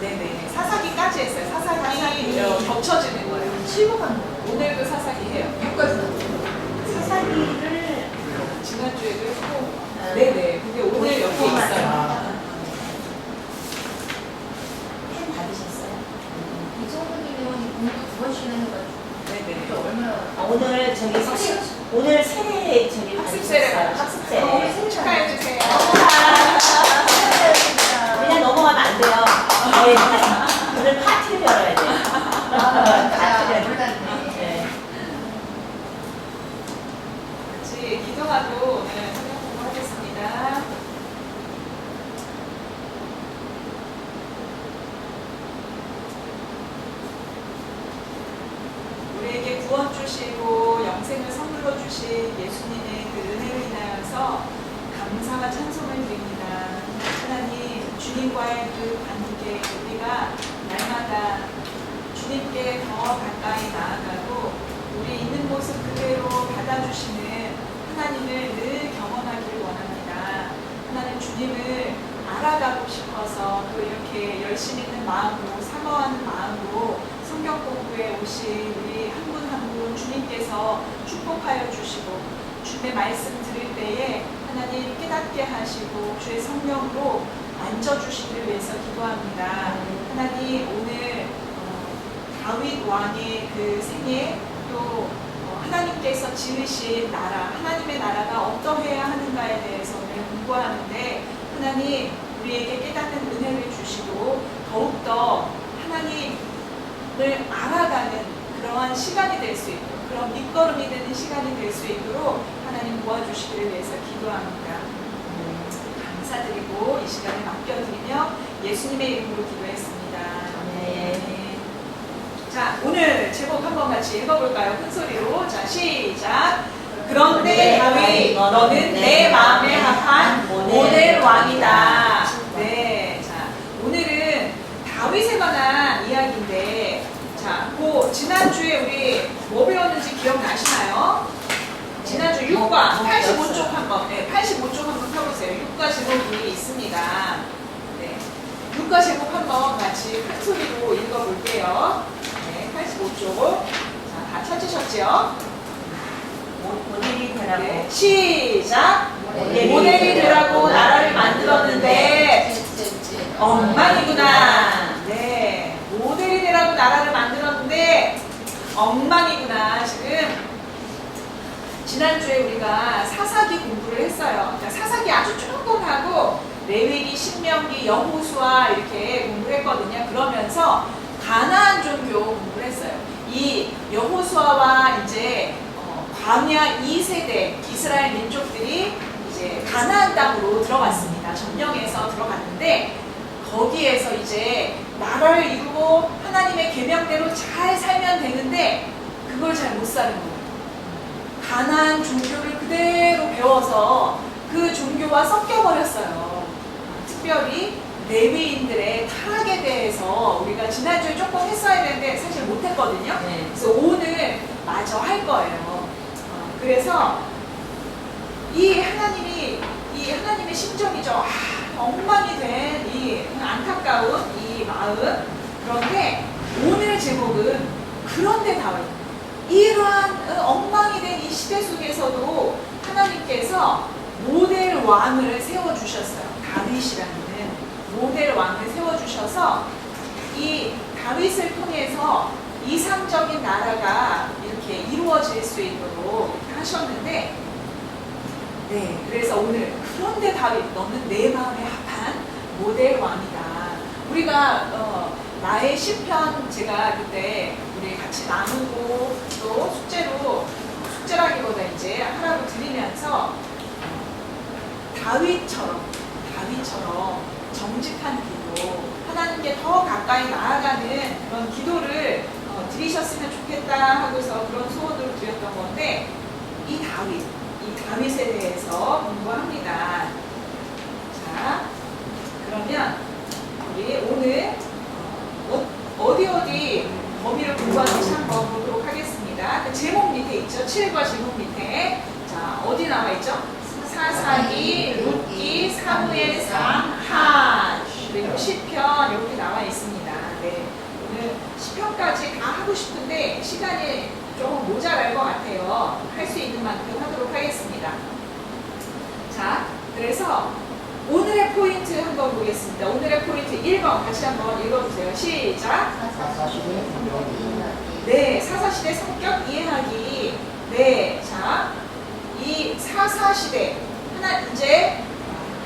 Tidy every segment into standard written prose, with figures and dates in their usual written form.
네네. 사사기까지 했어요. 사사기 겹쳐지는 거예요. 실무하는 거예요. 오늘도 사사기 해요. 사사기를 지난주에도 했고. 네네. 근데 오늘 옆에 있어요. 펜 받으셨어요? 이정훈님이 공부 2번씩이나 해가지고 네네. 얼마나 오늘 저기 오늘 세례 저기 학습세례 받으셨어요. 학습세례. 축하해주세요. 그냥 넘어가면 안 돼요. 네. 오늘 파티를 열어야 돼요. 파티를. 몰랐네. 네. 같이 기도하고 오늘 성경 공부하겠습니다. 우리에게 구원 주시고 영생을 선물로 주신 예수님의 그 은혜로 인하여서 감사와 찬송을 드립니다. 하나님, 주님과의 그 관계, 우리가 날마다 주님께 더 가까이 나아가고 우리 있는 모습 그대로 받아주시는 하나님을 늘 경험하기를 원합니다. 하나님, 주님을 알아가고 싶어서 또 이렇게 열심 있는 마음으로, 사모하는 마음으로 성경 공부에 오신 우리 한 분 한 분 주님께서 축복하여 주시고 주님의 말씀 들을 때에 하나님 깨닫게 하시고 주의 성령으로 만져주시기를 위해서 기도합니다. 하나님, 오늘 다윗 왕의 그 생애 또 하나님께서 지으신 나라, 하나님의 나라가 어떠해야 하는가에 대해서 오늘 공부하는데 하나님, 우리에게 깨닫는 은혜를 주시고 더욱더 하나님을 알아가는 그러한 시간이 될 수 있도록, 그런 밑거름이 되는 시간이 될 수 있도록 하나님 도와주시기를 위해서 기도합니다. 감사드리고 이 시간을 맡겨드리며 예수님의 이름으로 기도했습니다. 네. 자, 오늘 제목 한번 같이 읽어볼까요? 큰 소리로. 자, 시작. 그런데 다윗, 너는 내 마음에 합한 모델 왕이다. 네, 자, 오늘은 다윗에 관한 이야기인데, 자, 지난주에 우리 뭐 배웠는지 기억나시나요? 지난주 6과 85쪽 한번, 네, 85쪽 한번 펴보세요. 6과 제목이 있습니다. 네, 6과 제목 한번 같이 큰 소리로 읽어볼게요. 네, 85쪽. 자, 다 찾으셨죠? 모델이 되라고. 네, 시작! 모델이 모델이 되라고 나라를 만들었는데 엉망이구나. 네, 모델이 되라고 나라를 만들었는데 엉망이구나. 지금 지난주에 우리가 사사기 공부를 했어요. 그러니까 사사기 아주 조금 하고 레위기, 신명기, 여호수아 이렇게 공부를 했거든요. 그러면서 가나안 종교 공부를 했어요. 이 여호수아와 이제 광야 2세대 이스라엘 민족들이 이제 가나안 땅으로 들어갔습니다. 점령해서 들어갔는데 거기에서 이제 나라를 이루고 하나님의 계명대로 잘 살면 되는데 그걸 잘 못 사는 거예요. 가나안 종교를 그대로 배워서 그 종교와 섞여버렸어요. 특별히 레위인들의 타락에 대해서 우리가 지난주에 조금 했어야 되는데 사실 못했거든요. 네. 그래서 오늘 마저 할 거예요. 그래서 이 하나님의 심정이죠. 엉망이 된 이 안타까운 이 마음. 그런데 오늘 제목은 그런데 다윗. 이러한 엉망이 된 이 시대 속에서도 하나님께서 모델 왕을 세워주셨어요. 다윗이라는 모델 왕을 세워주셔서 이 다윗을 통해서 이상적인 나라가 이렇게 이루어질 수 있도록 하셨는데, 네, 그래서 오늘 그런데 다윗, 너는 내 마음에 합한 모델 왕이다. 우리가 나의 시편 제가 그때 우리 같이 나누고 또 숙제라기보다 이제 하라고 드리면서 다윗처럼 정직한 기도, 하나님께 더 가까이 나아가는 그런 기도를 드리셨으면 좋겠다 하고서 그런 소원을 드렸던 건데 이 다윗에 대해서 공부합니다. 자, 그러면 우리 오늘 어디 범위를 공부하는지 한번 보도록 하겠습니다. 그 제목 밑에 있죠? 7과 제목 밑에. 자, 어디 나와 있죠? 사사기, 룻기, 사무엘상, 하. 그리고 시편 이렇게 나와 있습니다. 네, 오늘 시편까지 다 하고 싶은데 시간이 조금 모자랄 것 같아요. 할 수 있는 만큼 하도록 하겠습니다. 자, 그래서 오늘의 포인트 한번 보겠습니다. 오늘의 포인트 1번 같이 한번 읽어주세요. 시작. 사사시대 성격 이해하기. 네, 사사시대 성격 이해하기. 네, 자, 이 사사시대 이제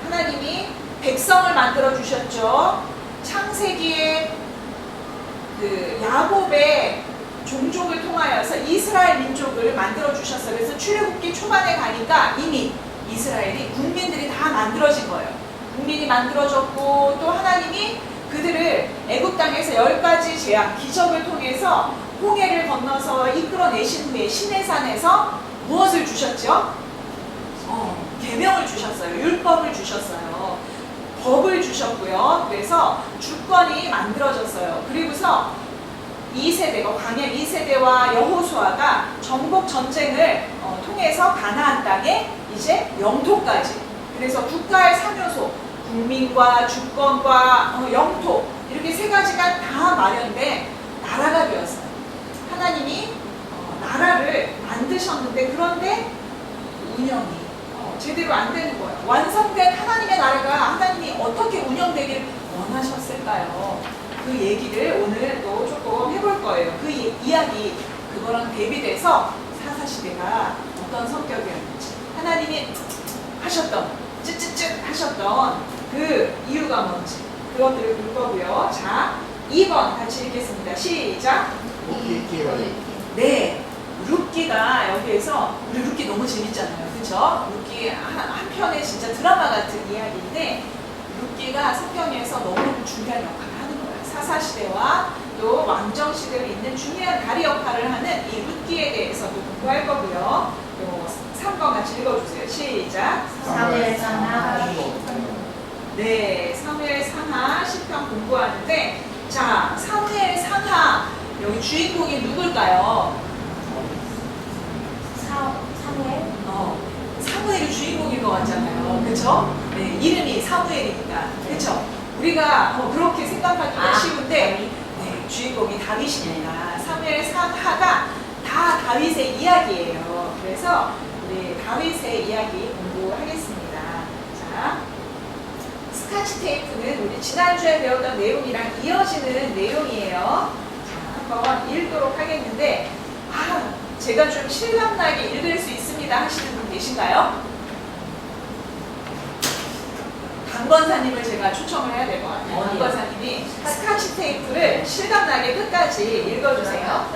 하나님이 백성을 만들어 주셨죠. 창세기에 그 야곱의 종족을 통하여서 이스라엘 민족을 만들어 주셨어요. 그래서 출애굽기 초반에 가니까 이미 이스라엘이 국민들이 다 만들어진 거예요. 국민이 만들어졌고 또 하나님이 그들을 애굽 땅에서 10가지 재앙, 기적을 통해서 홍해를 건너서 이끌어내신 후에 시내산에서 무엇을 주셨죠? 계명을 주셨어요. 율법을 주셨어요. 법을 주셨고요. 그래서 주권이 만들어졌어요. 그리고서 2세대가 광야 2세대와 여호수아가 정복 전쟁을 통해서 가나안 땅에 이제 영토까지. 그래서 국가의 3요소, 국민과 주권과 영토 이렇게 3가지가 다 마련된 나라가 되었어요. 하나님이 나라를 만드셨는데 그런데 운영이 제대로 안 되는 거예요. 완성된 하나님의 나라가 하나님이 어떻게 운영되길 원하셨을까요? 그 얘기를 오늘 또 조금 해볼 거예요. 그 이야기, 그거랑 대비돼서 사사시대가 어떤 성격이었는지, 하나님이 하셨던, 쯧쯧쯧 하셨던 그 이유가 뭔지, 그것들을 볼 거고요. 자, 2번 같이 읽겠습니다. 시작. 네, 룻기가 여기에서, 우리 룻기 너무 재밌잖아요. 그쵸? 룻기 한 편의 진짜 드라마 같은 이야기인데, 룻기가 성경에서 너무너무 중요한 역할을 하는 거예요. 사사시대와 또 왕정시대를 잇는 중요한 다리 역할을 하는 이 룻기에 대해서도 공부할 거고요. 또 3번 같이 읽어주세요. 시작. 사무엘 상하. 네, 사무엘 상하 10편 공부하는데, 자, 사무엘 상하 여기 주인공이 누굴까요? 사무엘? 사무엘이 주인공인 것 같잖아요. 그쵸? 네, 이름이 사무엘이니까. 그쵸? 우리가 그렇게 생각하기가 쉬운데, 네, 주인공이 다윗입니다. 사무엘 상하가 다 다윗의 이야기예요. 그래서 우리 다윗의 이야기 공부하겠습니다. 자, 스카치 테이프는 우리 지난주에 배웠던 내용이랑 이어지는 내용이에요. 자, 한번 읽도록 하겠는데, 제가 좀 실감나게 읽을 수 있습니다 하시는 분 계신가요? 강권사님을 제가 초청을 해야 될 것 같아요. 강권사님이 스카치 테이프를 실감나게 끝까지 읽어주세요.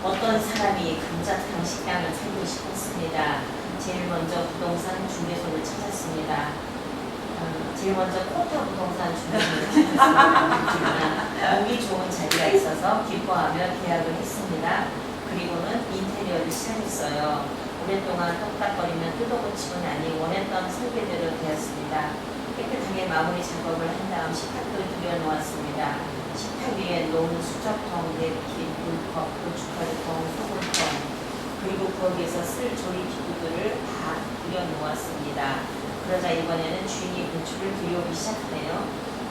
어떤 사람이 감자탕 식당을 살고 싶었습니다. 제일 먼저 부동산 중개소를 찾았습니다. 제일 먼저 코타 부동산 중개소를 찾았습니다. 몸이 좋은 자리가 있어서 기뻐하며 계약을 했습니다. 그리고는 인테리어를 시작했어요. 오랫동안 똑딱거리며 뜯어고치고 나니 원했던 설계대로 되었습니다. 깨끗하게 마무리 작업을 한 다음 식탁도 들여놓았습니다. 식탁 위에 녹은 수저통, 냅킨, 물컵, 고춧가루통, 소금통, 그리고 거기에서 쓸 조리 기구들을 다 들여놓았습니다. 그러자 이번에는 주인이 배추를 들여오기 시작하네요.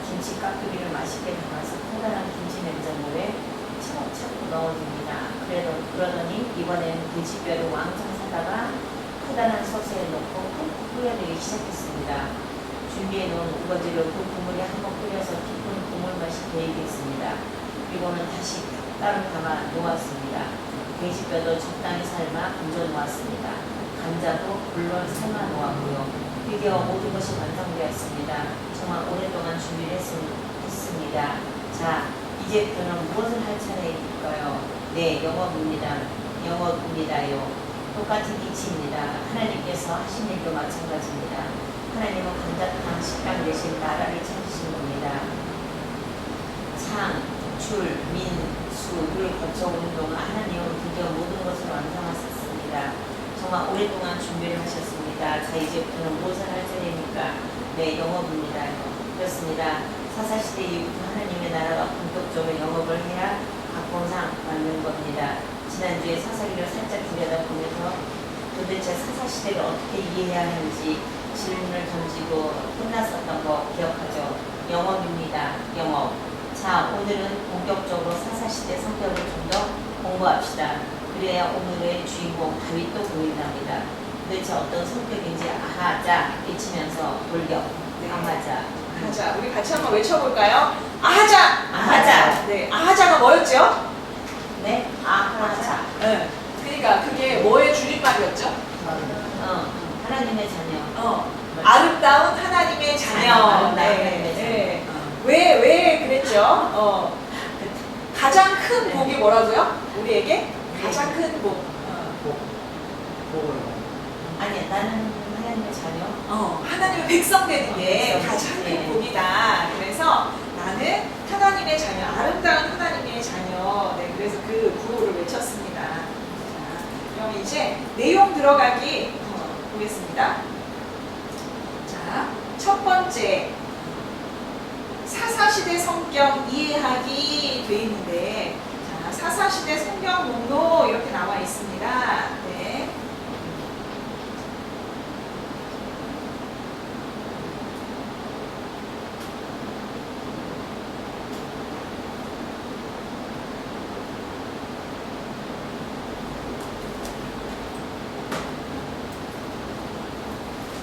김치 깍두기를 맛있게 담아서 커다란 김치 냉장고에 차곡차곡 넣어줍니다. 그러더니 이번에는 돼지뼈를 왕창 사다가 커다란 솥에 넣고 푹 끓여내기 시작했습니다. 준비해놓은 우거지로 그 국물에 한번 끓여서 깊은 국물 맛이 배이게 했습니다. 그리고는 다시 따로 담아 놓았습니다. 돼지뼈도 적당히 삶아 건져 놓았습니다. 감자도 물론 삶아 놓았고요. 드디어 모든 것이 완성되었습니다. 정말 오랫동안 준비를 했습니다. 자, 이제부터는 무엇을 할 차례일까요? 네, 영어입니다요. 똑같은 이치입니다. 하나님께서 하신 일도 마찬가지입니다. 하나님은 감자탕 식당 대신 나라를 찾으신 겁니다. 상, 줄, 민, 수를 거쳐오는 동안 하나님은 드디어 모든 것을 완성하셨습니다. 정말 오랫동안 준비를 하셨습니다. 자, 이제부터는 무엇을 할 차례입니까? 네, 영어입니다요. 그렇습니다. 사사시대 이후부터 하나님의 나라가 본격적으로 영업을 해야 각본상 맞는 겁니다. 지난주에 사사기를 살짝 들여다보면서 도대체 사사시대를 어떻게 이해해야 하는지 질문을 던지고 끝났었던 거 기억하죠? 영업입니다. 영업. 자, 오늘은 본격적으로 사사시대 성격을 좀 더 공부합시다. 그래야 오늘의 주인공 다윗도 보인답니다. 도대체 어떤 성격인지 아하자 외치면서 돌격. 네. 아하자. 아하자. 우리 같이 한번 외쳐볼까요? 아하자. 아하자. 네, 아하자가 뭐였죠? 네. 아하자. 네. 그러니까 그게 뭐의 줄임말이었죠? 하나님의 자녀. 아름다운 하나님의 자녀. 아름다운 네. 하나님의 네. 자녀. 왜 그랬죠? 가장 큰 복이 뭐라고요? 우리에게 가장 큰 복. 아니, 나는 하나님의 자녀. 하나님의 백성 되는 게 백성. 가장 네. 큰 복이다. 그래서 나는 하나님의 자녀, 아름다운 하나님의 자녀. 네, 그래서 그 구호를 외쳤습니다. 자, 그럼 이제 내용 들어가기 보겠습니다. 자, 첫 번째. 사사시대 성경 이해하기 돼 있는데, 자, 사사시대 성경 목록 이렇게 나와 있습니다. 네.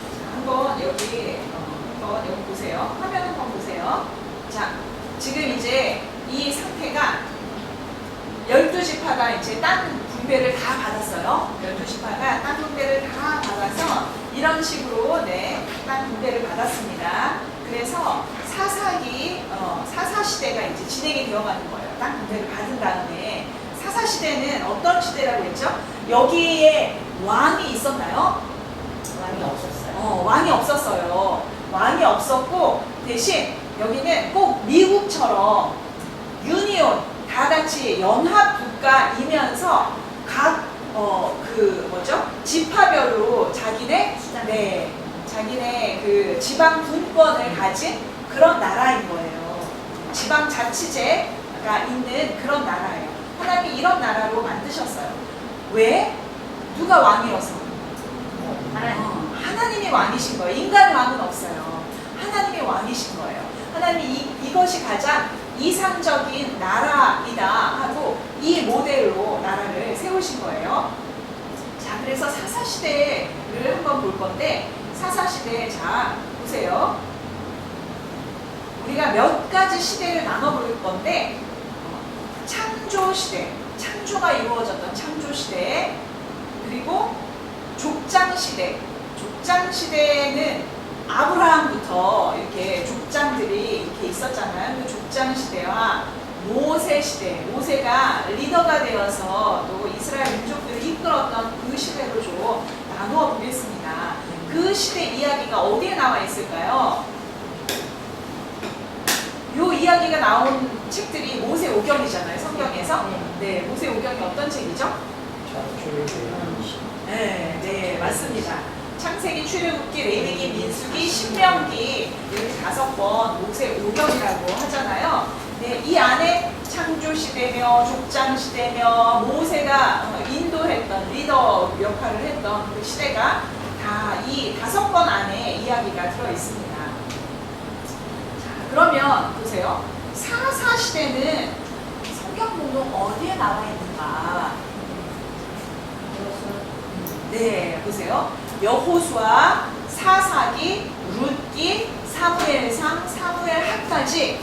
자, 한번 여기 보세요. 화면 한번 보세요. 자, 지금 이제 이 상태가 12지파가 이제 땅 분배를 다 받았어요. 12지파가 땅 분배를 다 받아서 이런 식으로 땅 분배를 받았습니다. 그래서 사사시대가 이제 진행이 되어가는 거예요. 땅 분배를 받은 다음에 사사시대는 어떤 시대라고 했죠? 여기에 왕이 있었나요? 왕이 없었어요. 왕이 없었어요. 왕이 없었고 대신 여기는 꼭 미국처럼 유니온 다 같이 연합 국가이면서 각 지파별로 자기네 그 지방 분권을 가진 그런 나라인 거예요. 지방 자치제가 있는 그런 나라예요. 하나님이 이런 나라로 만드셨어요. 왜? 누가 왕이어서? 하나님이 왕이신 거예요. 인간 왕은 없어요. 하나님이 왕이신 거예요. 하나님이 이것이 가장 이상적인 나라이다 하고 이 모델로 나라를 세우신 거예요. 자, 그래서 사사시대를 한번 볼 건데, 사사시대, 자, 보세요. 우리가 몇 가지 시대를 나눠볼 건데, 창조시대, 창조가 이루어졌던 창조시대, 그리고 족장시대, 족장시대는 아브라함부터 이렇게 족장들이 이렇게 있었잖아요. 그 족장시대와 모세시대, 모세가 리더가 되어서 또 이스라엘 민족들을 이끌었던 그 시대로 좀 나누어 보겠습니다. 그 시대 이야기가 어디에 나와 있을까요? 요 이야기가 나온 책들이 모세오경이잖아요, 성경에서. 네, 모세오경이 어떤 책이죠? 네, 맞습니다. 창세기, 출애굽기, 레위기, 민수기, 신명기 이렇게 5번 모세오경이라고 하잖아요. 네, 이 안에 창조시대며 족장시대며 모세가 인도했던 리더 역할을 했던 그 시대가 다 이 5권 안에 이야기가 들어있습니다. 자, 그러면 보세요. 사사시대는 성경 목록 어디에 나와 있는가? 네, 보세요. 여호수아, 사사기, 룻기, 사무엘상, 사무엘하까지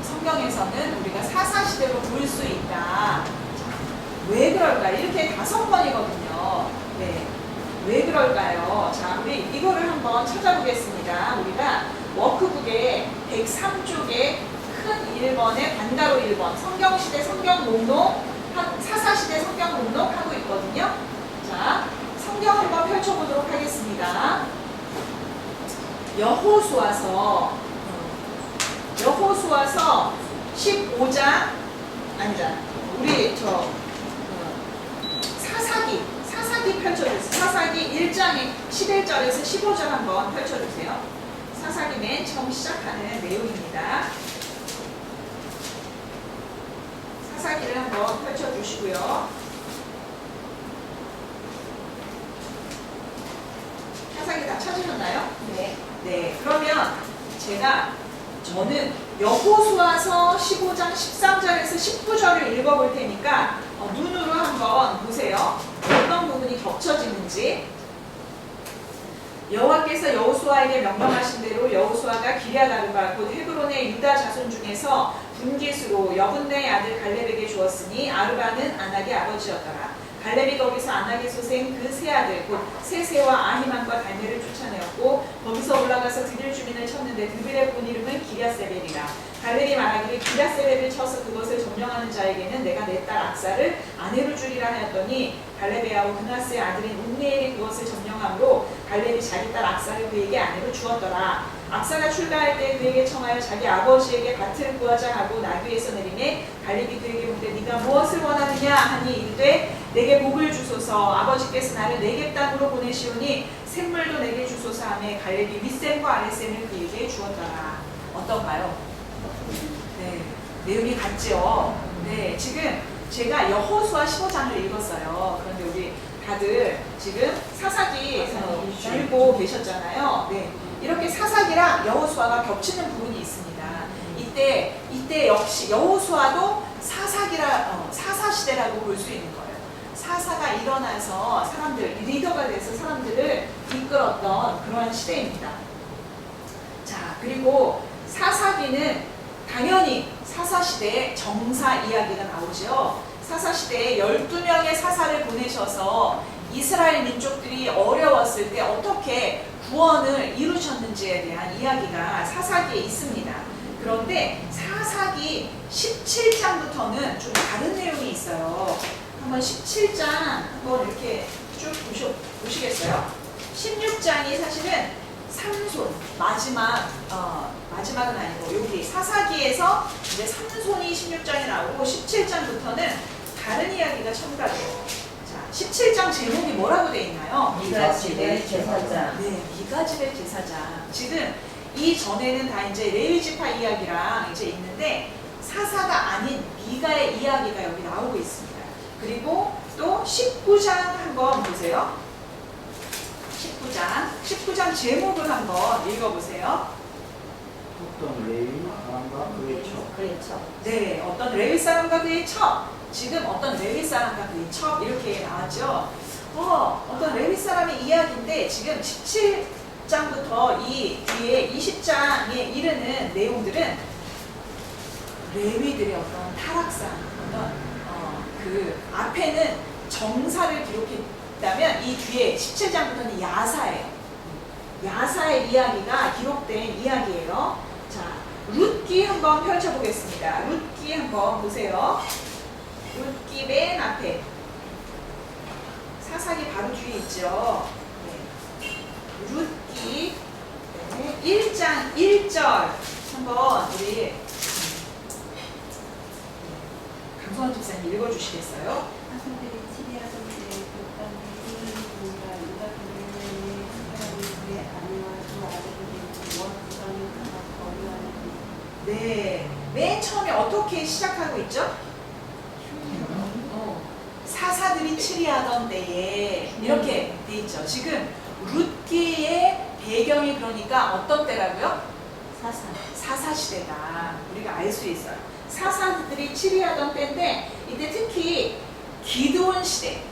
성경에서는 우리가 사사시대로 볼 수 있다. 왜 그럴까? 이렇게 5번이거든요. 네, 왜 그럴까요? 자, 우리 이거를 한번 찾아보겠습니다. 우리가 워크북에 103쪽에 큰 1번에 반가로 1번 성경시대 성경 목록, 사사시대 성경 목록 하고 있거든요. 자, 성경 한번 펼쳐보도록 하겠습니다. 여호수아서 15장 아니다. 우리 사사기 펼쳐주세요. 사사기 1장에 11절에서 15절 한번 펼쳐주세요. 사사기 맨 처음 시작하는 내용입니다. 사사기를 한번 펼쳐주시고요. 사사기 다 찾으셨나요? 네. 네, 그러면 제가 저는 여호수아서 15장 13절에서 19절을 읽어볼 테니까 눈으로 한번 보세요. 어떤 부분이 겹쳐지는지. 여호와께서 여호수아에게 명령하신 대로 여호수아가 기럇아르바 곧 헤브론의 유다 자손 중에서 분깃으로 여분네의 아들 갈렙에게 주었으니 아르바는 아낙의 아버지였더라. 갈렙이 거기서 아낙의 소생 그 세 아들 곧 세세와 아히만과 달메를 쫓아내었고 거기서 올라가서 드빌 주민을 쳤는데 드빌의 본 이름은 기랴세벨이라. 갈렙이 말하기를 기랴세벨을 쳐서 그것을 점령하는 자에게는 내가 내 딸 악사를 아내로 주리라 하였더니 갈렙의 아우 그나스의 아들인 옥네엘이 그것을 점령함으로 갈렙이 자기 딸 악사를 그에게 아내로 주었더라. 악사가 출가할 때 그에게 청하여 자기 아버지에게 밭을 구하자 하고 나귀에서 내리매 갈렙이 그에게 묻되 네가 무엇을 원하느냐 하니 이르되 내게 복을 주소서. 아버지께서 나를 네겝 땅으로 보내시오니 샘물도 내게 주소서 하매 갈렙이 윗샘과 아랫샘을 그에게 주었더라. 어떤가요? 네, 내용이 같죠? 네, 지금 제가 여호수아 15장을 읽었어요. 그런데 우리 다들 지금 사사기에서 읽고 계셨잖아요. 네, 이렇게 사사기랑 여호수아가 겹치는 부분이 있습니다. 이때 역시 여호수아도 사사 시대라고 볼 수 있는 거예요. 사사가 일어나서 사람들, 리더가 돼서 사람들을 이끌었던 그러한 시대입니다. 자, 그리고 사사기는 당연히 사사시대에 정사 이야기가 나오죠. 사사시대에 12명의 사사를 보내셔서 이스라엘 민족들이 어려웠을 때 어떻게 구원을 이루셨는지에 대한 이야기가 사사기에 있습니다. 그런데 사사기 17장부터는 좀 다른 내용이 있어요. 한번 17장 한번 이렇게 쭉 보시겠어요? 16장이 사실은 삼손, 마지막은 아니고 여기 사사기에서 이제 삼손이 16장에 나오고 17장부터는 다른 이야기가 첨가돼요. 자, 17장 제목이 뭐라고 돼 있나요? 미가집의 제사장. 네, 미가집의 제사장. 지금 이 전에는 다 이제 레위 지파 이야기랑 이제 있는데 사사가 아닌 미가의 이야기가 여기 나오고 있습니다. 그리고 또 19장 한번 보세요. 19장 제목을 한번 읽어보세요. 어떤 레위 사람과 그의 첩. 그렇죠. 네, 어떤 레위 사람과 그의 첩. 지금 어떤 레위 사람과 그의 첩 이렇게 나왔죠. 어떤 레위 사람의 이야기인데 지금 17장부터 이 뒤에 20장에 이르는 내용들은 레위들의 어떤 타락상, 그 앞에는 정사를 기록했다면 이 뒤에 17장부터는 야사예요. 야사의 이야기가 기록된 이야기예요. 자, 룻기 한번 펼쳐보겠습니다. 룻기 한번 보세요. 룻기 맨 앞에 사사기 바로 뒤에 있죠. 네. 룻기 1장 1절 한번 우리 강성원 집사님 읽어주시겠어요? 사사들이 치리하던 때 그땅 이스라엘과 유다 그레의 사람이 그의 아내와 두 아들에게 원 부담을 받아 거류하는 네, 맨 처음에 어떻게 시작하고 있죠? 사사들이 치리하던 때에 이렇게 돼 있죠. 지금 룻기의 배경이 그러니까 어떤 때라고요? 사사 시대다. 우리가 알 수 있어요. 사사들이 치리하던 때인데 이때 특히 기드온 시대,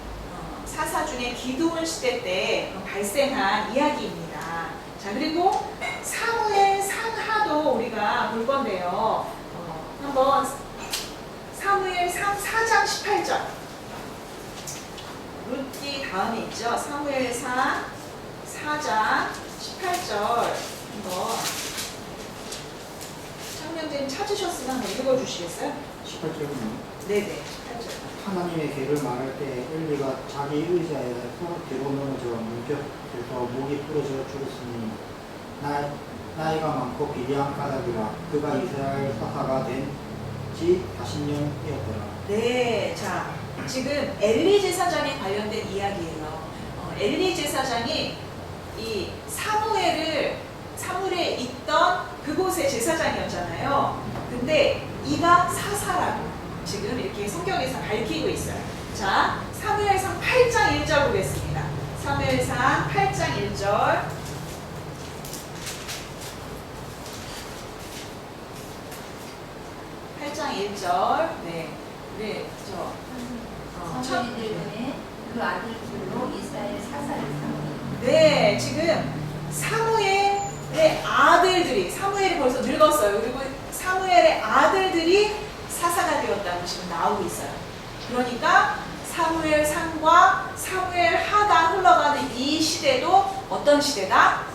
사사 중에 기드온 시대 때 발생한 이야기입니다. 자, 그리고 사무엘 상하도 우리가 볼 건데요. 한번 사무엘 상 4장 18절. 룻기 다음에 있죠. 사무엘 상 4장 18절 한번 청년님 찾으셨으면 한번 읽어주시겠어요? 18절은 네네, 18절. 하나님의 괴를 말할 때 엘리가 자기 의자에서 뒤로 넘어져 문격에서 목이 부러져 죽었으니 나이가 많고 비리한 까닭이라 그가 이스라엘 사사가 된 지 40년이었더라. 네, 자, 지금 엘리 제사장에 관련된 이야기예요. 엘리 제사장이 이 사무엘에 있던 그곳의 제사장이었잖아요. 근데 이가 사사라고 지금 이렇게 성경에서 밝히고 있어요. 자, 사무엘상 8장 1절 보겠습니다. 사무엘상 8장 1절. 1절. 네. 우리 선생님들 중에 그 아들들로 이스라엘 사사를 삼으니 네, 지금 사무엘의 아들들이, 사무엘이 벌써 늙었어요. 그리고 사무엘의 아들들이 사사가 되었다고 지금 나오고 있어요. 그러니까 사무엘 상과 사무엘 하가 흘러가는 이 시대도 어떤 시대다?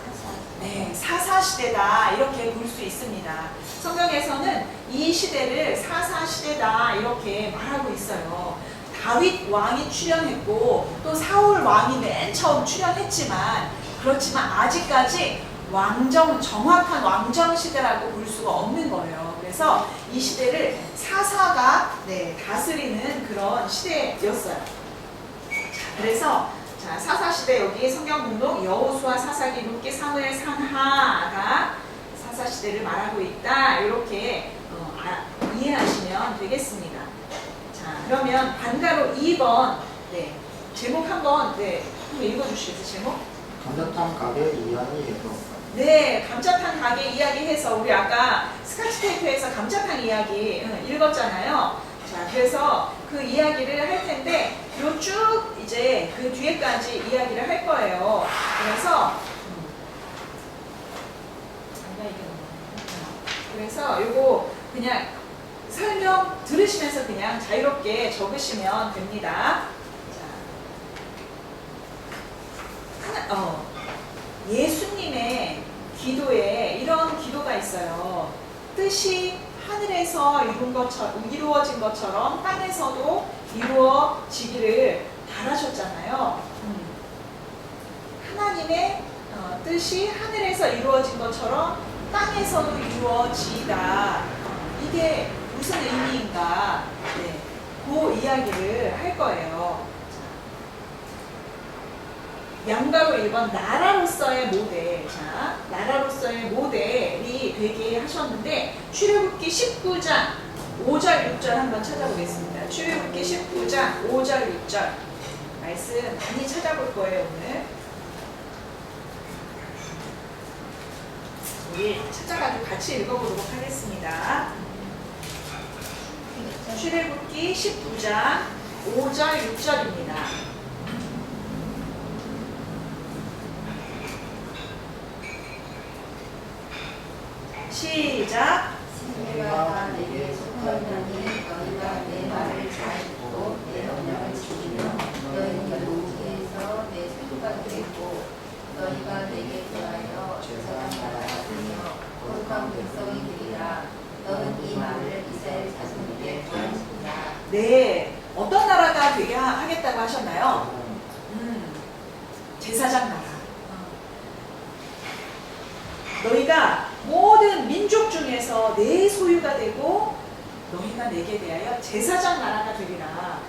네, 사사 시대다, 이렇게 볼 수 있습니다. 성경에서는 이 시대를 사사 시대다 이렇게 말하고 있어요. 다윗 왕이 출현했고 또 사울 왕이 맨 처음 출현했지만, 그렇지만 아직까지 정확한 왕정 시대라고 볼 수가 없는 거예요. 그래서 이 시대를 사사가 다스리는 그런 시대였어요. 자, 그래서 사사 시대, 여기 성경 목록 여호수아, 사사기, 룻기, 사무엘, 상하가 사사 시대를 말하고 있다, 이렇게 이해하시면 되겠습니다. 자, 그러면 반가로 2번 제목 한번 읽어주시겠어요? 제목? 감자탕 가게 이야기에서. 네, 감자탕 가게 이야기해서 우리 아까 스카치 테이프에서 감자탕 이야기 읽었잖아요. 자, 그래서 그 이야기를 할 텐데 요 쭉 이제 그 뒤에까지 이야기를 할 거예요. 그래서 요거 그냥 설명 들으시면서 그냥 자유롭게 적으시면 됩니다. 자, 예수님의 기도에 이런 기도가 있어요. 뜻이 하늘에서 이루어진 것처럼 땅에서도 이루어지기를 바라셨잖아요. 하나님의 뜻이 하늘에서 이루어진 것처럼 땅에서도 이루어지다. 이게 무슨 의미인가? 그 이야기를 할 거예요. 양가로 1번 나라로서의 모델. 자, 나라로서의 모델이 되게 하셨는데 출애굽기 19장 5절 6절 한번 찾아보겠습니다. 출애굽기 19장 5절 6절 말씀 많이 찾아볼 거예요. 오늘 우리 찾아가지고 같이 읽어보도록 하겠습니다. 출애굽기 19장 5절 6절입니다. 시작. 내가 내게 속하노니 너희가 내 말을 잘 듣고 내 명령을 지키며 너희는 여호와께서 내 소유가 되고 너희가 내게 대하여 제사장 나라가 되며 거룩한 백성이 되리라. 너는 이 말을 이스라엘 자손에게 전하신다. 네, 어떤 나라가 되게 하겠다고 하셨나요? 제사장 나라. 너희가 모든 민족 중에서 내 소유가 되고 너희가 내게 대하여 제사장 나라가 되리라.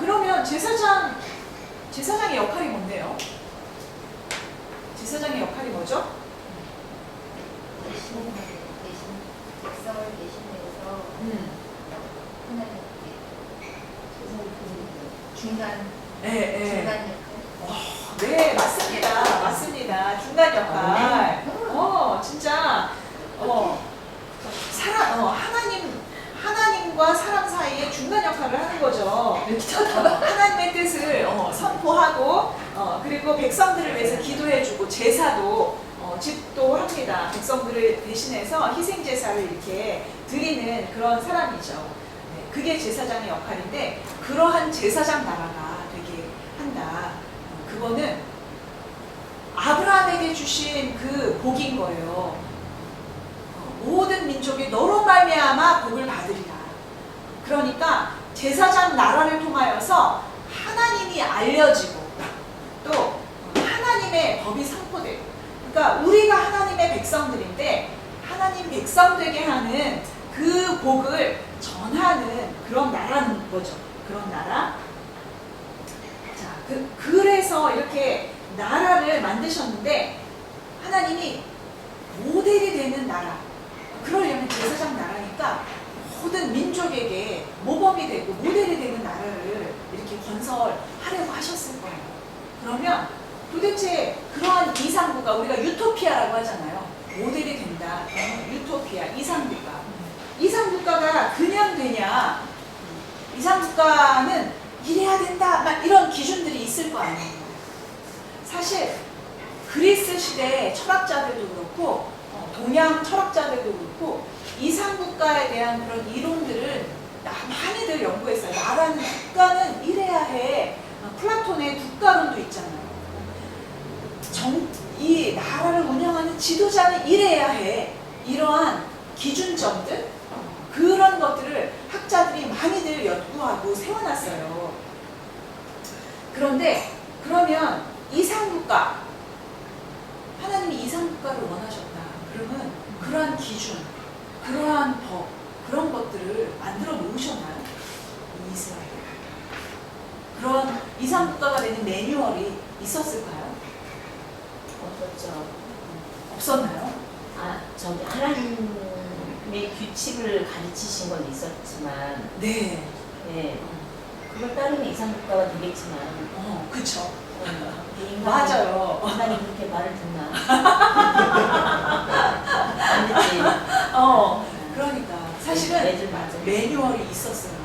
그러면 제사장의 역할이 뭔데요? 제사장의 역할이 뭐죠? 대신 백성을 대신해서 하나님께 중간 역할. 네, 맞습니다. 맞습니다. 중간 역할. 진짜, 하나님과 사람 사이에 중간 역할을 하는 거죠. 하나님의 뜻을 선포하고, 그리고 백성들을 위해서 기도해주고, 제사도, 집도합니다. 백성들을 대신해서 희생제사를 이렇게 드리는 그런 사람이죠. 네, 그게 제사장의 역할인데, 그러한 제사장 나라가 되게 한다. 그거는 아브라함에게 주신 그 복인 거예요. 모든 민족이 너로 말미암아 복을 받으리라. 그러니까 제사장 나라를 통하여서 하나님이 알려지고 또 하나님의 법이 선포되고, 그러니까 우리가 하나님의 백성들인데 하나님 백성 되게 하는 그 복을 전하는 그런 나라는 거죠. 그런 나라. 자, 그래서 이렇게 나라를 만드셨는데 하나님이 모델이 되는 나라, 그러려면 제사장 나라니까 모든 민족에게 모범이 되고 모델이 되는 나라를 이렇게 건설하려고 하셨을 거예요. 그러면 도대체 그러한 이상국가, 우리가 유토피아라고 하잖아요. 모델이 된다. 유토피아, 이상국가. 이상국가가 그냥 되냐? 이상국가는 이래야 된다. 막 이런 기준들이 있을 거 아니에요. 사실 그리스 시대 철학자들도 그렇고 동양 철학자들도 그렇고 이상국가에 대한 그런 이론들을 많이들 연구했어요. 나라는 국가는 이래야 해. 플라톤의 국가론도 있잖아요. 이 나라를 운영하는 지도자는 이래야 해. 이러한 기준점들 그런 것들을 학자들이 많이들 연구하고 세워놨어요. 그런데 그러면 이상국가 하나님이 이상국가를 원하셨다. 그러면 그러한 기준, 그러한 법, 그런 것들을 만들어 놓으셨나요? 이스라엘. 그런 이상국가가 되는 매뉴얼이 있었을까요? 없었죠. 없었나요? 저기 하나님의 규칙을 가르치신 건 있었지만, 네. 예, 그걸 따르면 이상국가가 되겠지만, 그쵸. 인간이- 맞아요. 인간이 그렇게 말을 듣나? 안 듣지. 그러니까 사실은 매줄 맞아. 매뉴얼이 있었어요.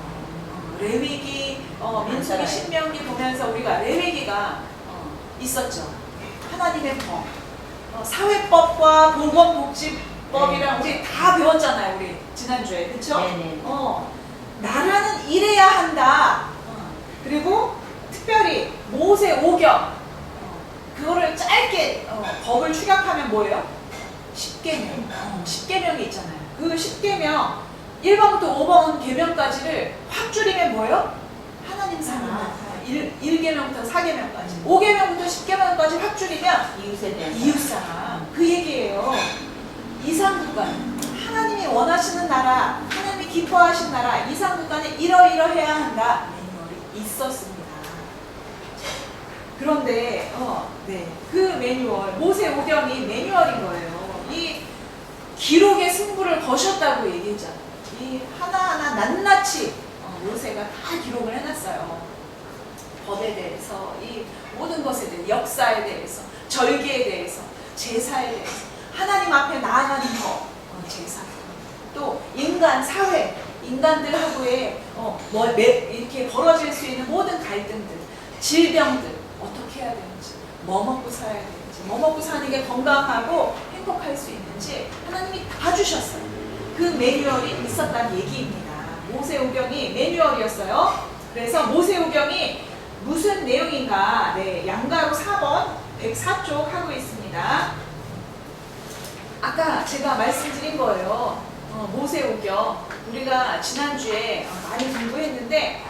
레위기, 민수기, 맞아요. 신명기 보면서 우리가 레위기가 있었죠. 하나님의 법, 사회법과 보건복지법이랑 우리 다 배웠잖아요. 우리 지난주에 그렇죠? 네네. 나라는 이래야 한다. 그리고 특별히 모세 오경 그거를 짧게 법을 축약하면 뭐예요? 10계명. 10계명이 있잖아요. 그 10계명 1번부터 5번 계명까지를 확 줄이면 뭐예요? 하나님 사랑. 1계명부터 4계명까지. 5계명부터 10계명까지 확 줄이면 이웃에 대한 이웃사랑. 그 얘기예요. 이상국가. 하나님이 원하시는 나라, 하나님이 기뻐하신 나라, 이상국가는 이러이러해야 한다. 매뉴얼이 있었습니다. 그런데 네, 그 매뉴얼, 모세오경이 매뉴얼인 거예요. 이 기록의 승부를 거셨다고 얘기했잖아요. 이 하나하나 낱낱이 모세가 다 기록을 해놨어요. 법에 대해서, 이 모든 것에 대해서, 역사에 대해서, 절기에 대해서, 제사에 대해서, 하나님 앞에 나아가는 법, 제사, 또 인간, 사회, 인간들하고의 이렇게 벌어질 수 있는 모든 갈등들, 질병들, 어떻게 해야 되는지, 뭐 먹고 살아야 되는지, 뭐 먹고 사는 게 건강하고 행복할 수 있는지 하나님이 다 주셨어요. 그 매뉴얼이 있었다는 얘기입니다. 모세오경이 매뉴얼이었어요. 그래서 모세오경이 무슨 내용인가? 네, 양가로 4번 104쪽 하고 있습니다. 아까 제가 말씀드린 거예요. 모세오경 우리가 지난주에 많이 공부했는데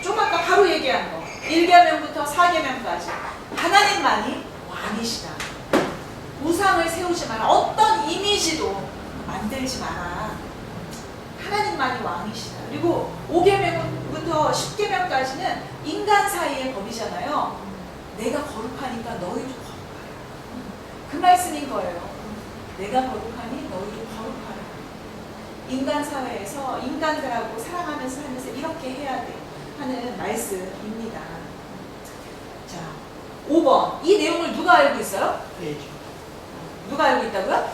좀 아까 바로 얘기한 거 1계명부터 4계명까지 하나님만이 왕이시다. 우상을 세우지 마라. 어떤 이미지도 만들지 마라. 하나님만이 왕이시다. 그리고 5계명부터 10계명까지는 인간 사이의 법이잖아요. 내가 거룩하니까 너희도 거룩하라. 그 말씀인 거예요. 내가 거룩하니 너희도 거룩하라. 인간 사회에서 인간들하고 사랑하면서 살면서 이렇게 해야 돼 하는 말씀입니다. 자, 5번. 이 내용을 누가 알고 있어요? 누가 알고 있다고요?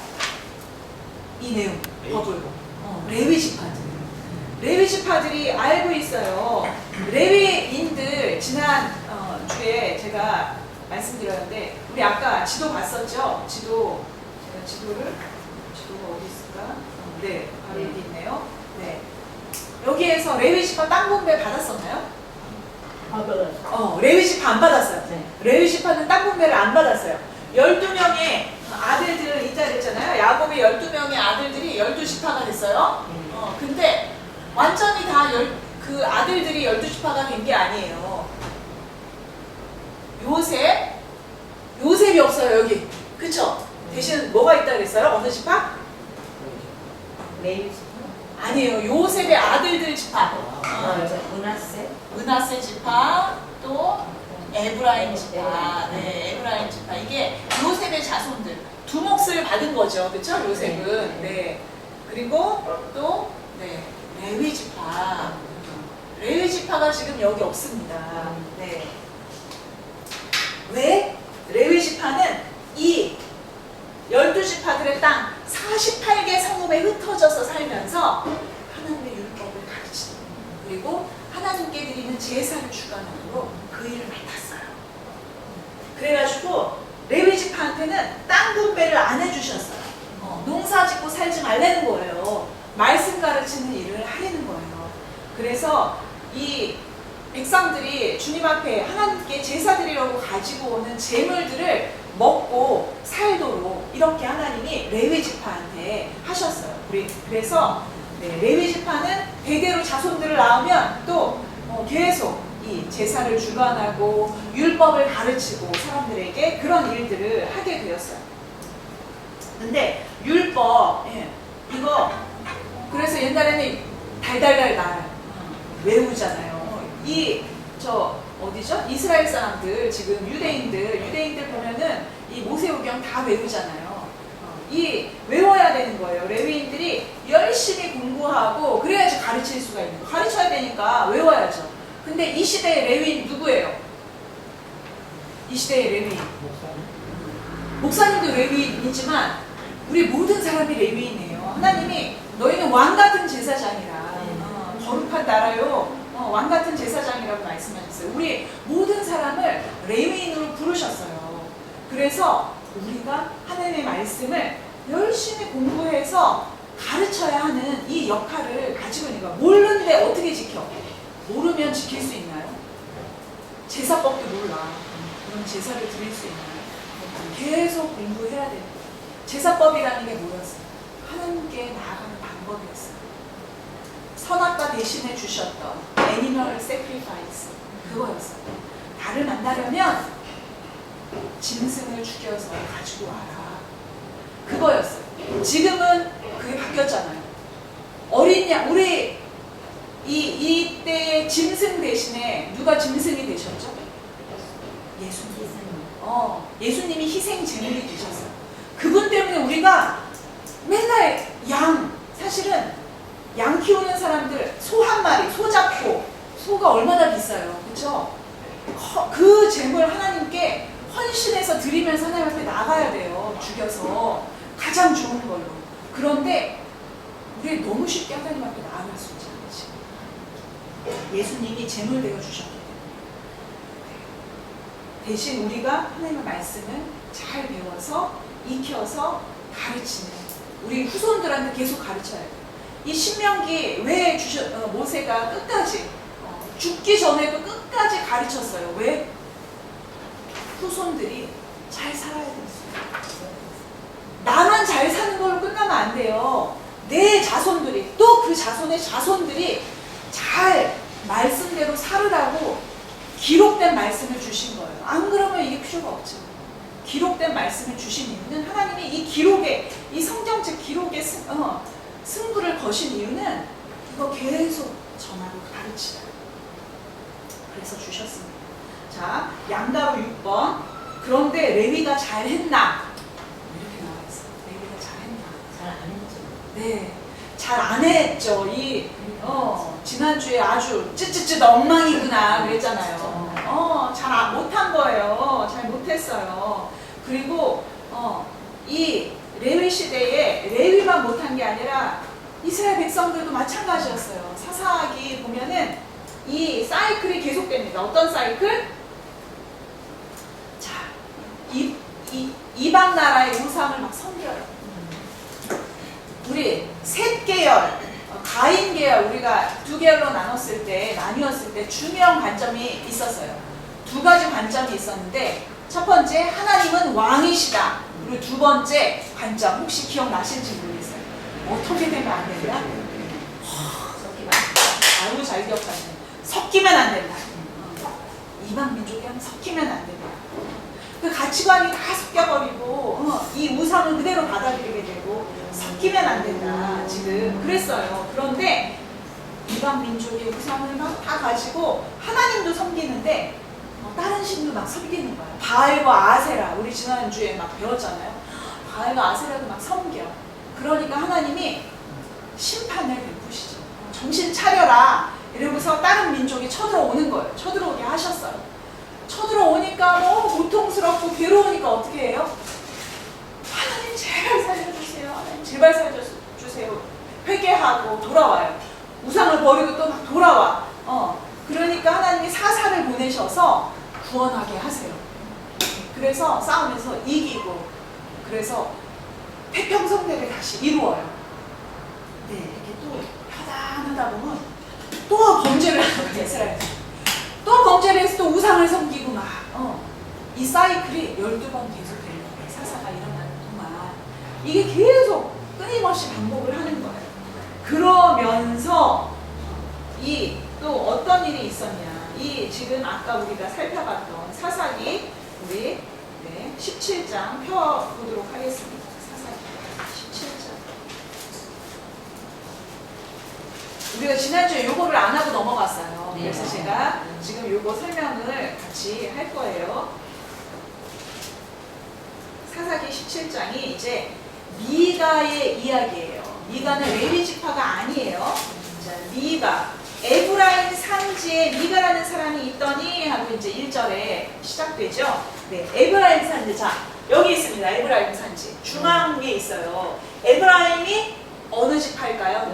이 내용, 법을. 레위 지파들. 레위 지파들이 알고 있어요. 레위인들 지난 주에 제가 말씀드렸는데 우리 아까 지도 봤었죠? 지도 제가 지도가 어디 있을까? 네, 바로 여기 있네요. 네, 여기에서 레위 지파 땅 분배 받았었나요? 레위 지파 안 받았어요. 네. 레위 지파는 땅 분배를 안 받았어요. 12명의 아들들을 있다 그랬잖아요. 야곱의 12명의 아들들이 12지파가 됐어요. 근데 완전히 다 그 아들들이 12지파가 된 게 아니에요. 요셉이 없어요, 여기. 그쵸? 대신 뭐가 있다 그랬어요? 어느 지파? 레위 지파? 아니에요. 요셉의 아들들 지파. 문하세? 므낫세 지파, 또 에브라임 지파. 네, 에브라임 지파. 이게 요셉의 자손들. 두 몫을 받은 거죠. 그쵸? 요셉은. 네. 그리고 또, 네. 레위 지파. 레위 지파가 지금 여기 없습니다. 네. 왜? 레위 지파는 이 12지파들의 땅 48개 성읍에 흩어져서 살면서 제사를 주관하도록 그 일을 맡았어요. 그래가지고 레위 지파한테는 땅 분배를 안 해주셨어요. 농사 짓고 살지 말라는 거예요. 말씀 가르치는 일을 하려는 거예요. 그래서 이 백성들이 주님 앞에 하나님께 제사 드리려고 가지고 오는 제물들을 먹고 살도록 이렇게 하나님이 레위 지파한테 하셨어요. 그래서 레위 지파는 대대로 자손들을 낳으면 또 계속 이 제사를 주관하고 율법을 가르치고 사람들에게 그런 일들을 하게 되었어요. 근데 율법 이거 그래서 옛날에는 달달달 외우잖아요. 어디죠? 이스라엘 사람들 지금 유대인들 보면은 이 모세오경 다 외우잖아요. 이 외워야 되는 거예요. 레위인들이 열심히 공부하고 그래야지 가르칠 수가 있는 거예요. 가르쳐야 되니까 외워야죠. 근데 이 시대의 레위인 누구예요? 이 시대의 레위인 목사님도 레위인이지만 우리 모든 사람이 레위인이에요. 하나님이 너희는 왕 같은 제사장이라 거룩한 나라요 왕 같은 제사장이라고 말씀하셨어요. 우리 모든 사람을 레위인으로 부르셨어요. 그래서 우리가 하나님의 말씀을 열심히 공부해서 가르쳐야 하는 이 역할을 가지고 있는 거야. 모르는데 어떻게 지켜? 모르면 지킬 수 있나요? 제사법도 몰라. 그럼 제사를 드릴 수 있나요? 계속 공부해야 돼요. 제사법이라는 게 뭐였어요? 하나님께 나아가는 방법이었어요. 선악과 대신해 주셨던 애니멀 세크리파이스 그거였어요. 나를 만나려면 짐승을 죽여서 가지고 와라. 그거였어요. 지금은 그게 바뀌었잖아요. 어린 양, 우리 이때 짐승 대신에 누가 짐승이 되셨죠? 예수님. 예수님이 희생 제물이 되셨어요. 그분 때문에 우리가 맨날 사실은 양 키우는 사람들 소 한 마리, 소 잡고 소가 얼마나 비싸요. 그렇죠? 그 제물 하나님께 헌신해서 드리면서 하나님 앞에 나가야 돼요. 죽여서 가장 좋은 걸로. 그런데 우리 너무 쉽게 하나님 앞에 나아갈 수 있지 않지. 예수님이 제물 되어 주셨기 때문에 대신 우리가 하나님의 말씀을 잘 배워서 익혀서 가르치는 우리 후손들한테 계속 가르쳐야 돼요. 이 신명기 왜 모세가 끝까지 죽기 전에도 끝까지 가르쳤어요. 왜? 후손들이 잘 살아야 됐어요. 나만 잘 사는 걸로 끝나면 안 돼요. 내 자손들이 또 그 자손의 자손들이 잘 말씀대로 살으라고 기록된 말씀을 주신 거예요. 안 그러면 이게 필요가 없죠. 기록된 말씀을 주신 이유는 하나님이 이 기록에 이 성경책 기록에 승부를 거신 이유는 이거 계속 전하고 가르치라. 그래서 주셨습니다. 자, 양가로 6번. 그런데 레위가 잘했나? 이렇게 나와 있어요. 레위가 잘했나? 잘 안 했죠. 네, 잘 안 했죠. 지난주에 아주 찌찌찌 엉망이구나 그랬잖아요. 잘 못한 거예요. 잘 못했어요. 그리고 이 레위 시대에 레위만 못한 게 아니라 이스라엘 백성들도 마찬가지였어요. 사사기 보면은 이 사이클이 계속됩니다. 어떤 사이클? 자, 이방 나라의 우상을 막 섬겨요. 우리 셋 계열, 가인 계열 우리가 두 계열로 나뉘었을 때 중요한 관점이 있었어요. 두 가지 관점이 있었는데 첫 번째 하나님은 왕이시다. 그리고 두 번째 관점 혹시 기억나실지 모르겠어요. 어떻게 되면 안 된다? 아유 잘 기억하시네. 섞이면 안 된다. 이방 민족이랑 섞이면 안 된다. 그 가치관이 다 섞여버리고 이 우상을 그대로 받아들이게 되고 섞이면 안 된다. 지금 그랬어요. 그런데 이방 민족의 우상을 막 다 가지고 하나님도 섬기는데 다른 신도 막 섬기는 거예요. 바알과 아세라 우리 지난주에 막 배웠잖아요. 바알과 아세라도 막 섬겨. 그러니까 하나님이 심판을 베푸시죠. 정신 차려라. 이러고서 다른 민족이 쳐들어오는 거예요. 쳐들어오게 하셨어요. 쳐들어오니까 너무 고통스럽고 괴로우니까 어떻게 해요? 하나님 제발 살려주세요. 하나님 제발 살려주세요. 회개하고 돌아와요. 우상을 버리고 또 막 돌아와. 그러니까 하나님이 사사 보내셔서 구원하게 하세요. 그래서 싸움에서 이기고, 그래서 태평성대를 다시 이루어요. 네, 이렇게 또 편안하다 보면 또 범죄를 하는 거예요. 이스라엘. 또 범죄를 해서 또 우상을 섬기고 막, 이 사이클이 12번 계속 되는 거예요. 사사가 일어나는 동안. 이게 계속 끊임없이 반복을 하는 거예요. 그러면서 이 또 어떤 일이 있었냐. 이 지금 아까 우리가 살펴봤던 사사기 우리 17장 펴보도록 하겠습니다. 사사기 17장. 우리가 지난주에 요거를 안 하고 넘어갔어요. 네. 그래서 제가 지금 요거 설명을 같이 할 거예요. 사사기 17장이 이제 미가의 이야기예요. 미가는 레위 지파가 아니에요. 자, 미가. 에브라임 산지에 미가라는 사람이 있더니 하고 이제 1절에 시작되죠. 네, 에브라임 산지. 자, 여기 있습니다. 에브라임 산지. 중앙에 있어요. 에브라임이 어느 지파일까요?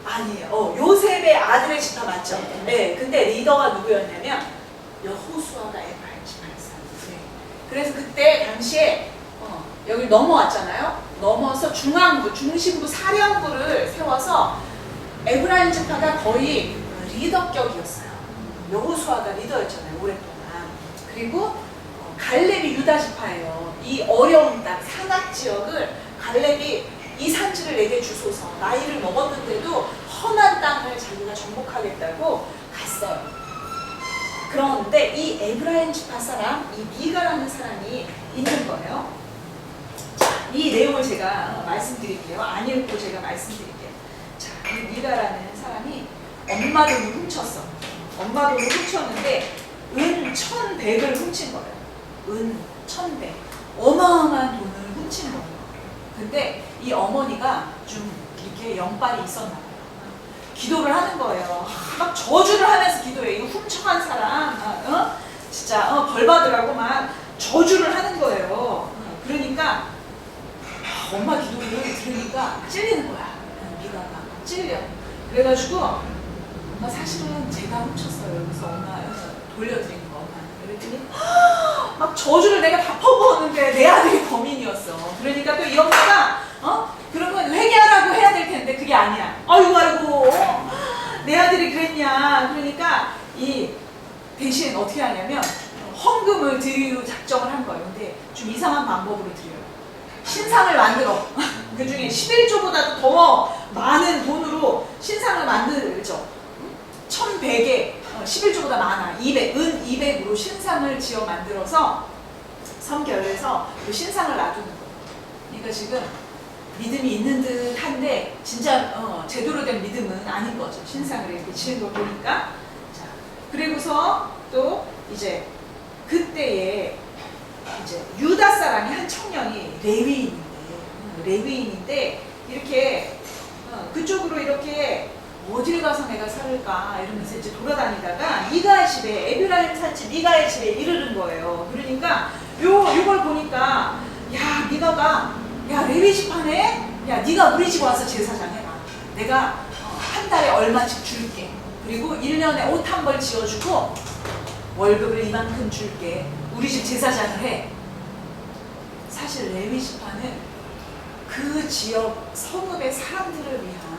아니에요. 요셉의 아들의 지파 맞죠? 네. 근데 리더가 누구였냐면 여호수아가 에브라임 지파였어요. 네. 그래서 그때 당시에 여기 넘어왔잖아요. 넘어서 중앙부, 중심부, 사령부를 세워서 에브라임 지파가 거의 리더격이었어요. 여호수아가 리더였잖아요. 오랫동안. 그리고 갈렙이 유다 지파예요. 이 어려운 땅, 산악 지역을 갈렙이 이 산지를 내게 주소서. 나이를 먹었는데도 험한 땅을 자기가 정복하겠다고 갔어요. 그런데 이 에브라임 지파 사람, 이 미가라는 사람이 있는 거예요. 자, 이 내용을 제가 말씀드릴게요. 안 읽고 제가 말씀드릴게요. 자, 이 미가라는 사람이 엄마 돈을 훔쳤어. 엄마 돈을 훔쳤는데 은 1,100을 훔친 거예요. 은 1,100. 어마어마한 돈을 훔친 거예요. 근데 이 어머니가 좀 이렇게 영빨이 있었나 봐요. 기도를 하는 거예요. 막 저주를 하면서 기도해. 이거 훔쳐간 사람, 진짜 벌 받으라고 막 저주를 하는 거예요. 그러니까 엄마 기도를 들으니까 찔리는 거야. 미가가 찔려. 그래가지고 엄마 사실은 제가 훔쳤어요. 그래서 엄마 돌려드린 거 엄마한테. 그랬더니 막 저주를 내가 다 퍼부었는데 내 아들이 범인이었어. 그러니까 또 이 엄마가 그러면 회개하라고 해야 될 텐데 그게 아니야. 아이고 내 아들이 그랬냐. 그러니까 이 대신 어떻게 하냐면 헌금을 드리기로 작정을 한 거예요. 근데 좀 이상한 방법으로 드려요. 신상을 만들어. 그 중에 11조보다도 더 많은 돈으로 신상을 만들죠. 1,100에 11조보다 많아. 200, 은 200으로 신상을 지어 만들어서 성결해서 그 신상을 놔두는 거예요. 그러니까 지금 믿음이 있는 듯 한데 진짜 제대로 된 믿음은 아닌 거죠. 신상을 이렇게 지은 걸 보니까. 자, 그리고서 또 이제 그때에 이제 유다 사람이 한 청년이 레위인인데 이렇게 그쪽으로 이렇게 어딜 가서 내가 살을까 이러면서 이제 돌아다니다가 미가의 집에 에브라임 산지 미가의 집에 이르는 거예요. 그러니까 요걸 보니까 야 미가가 야 레위 지파네. 야 네가 우리 집 와서 제사장 해라. 내가 한 달에 얼마씩 줄게. 그리고 1년에 옷 한 벌 지어주고 월급을 이만큼 줄게. 우리 집 제사장을 해. 사실 레위 지파는 그 지역 성읍의 사람들을 위한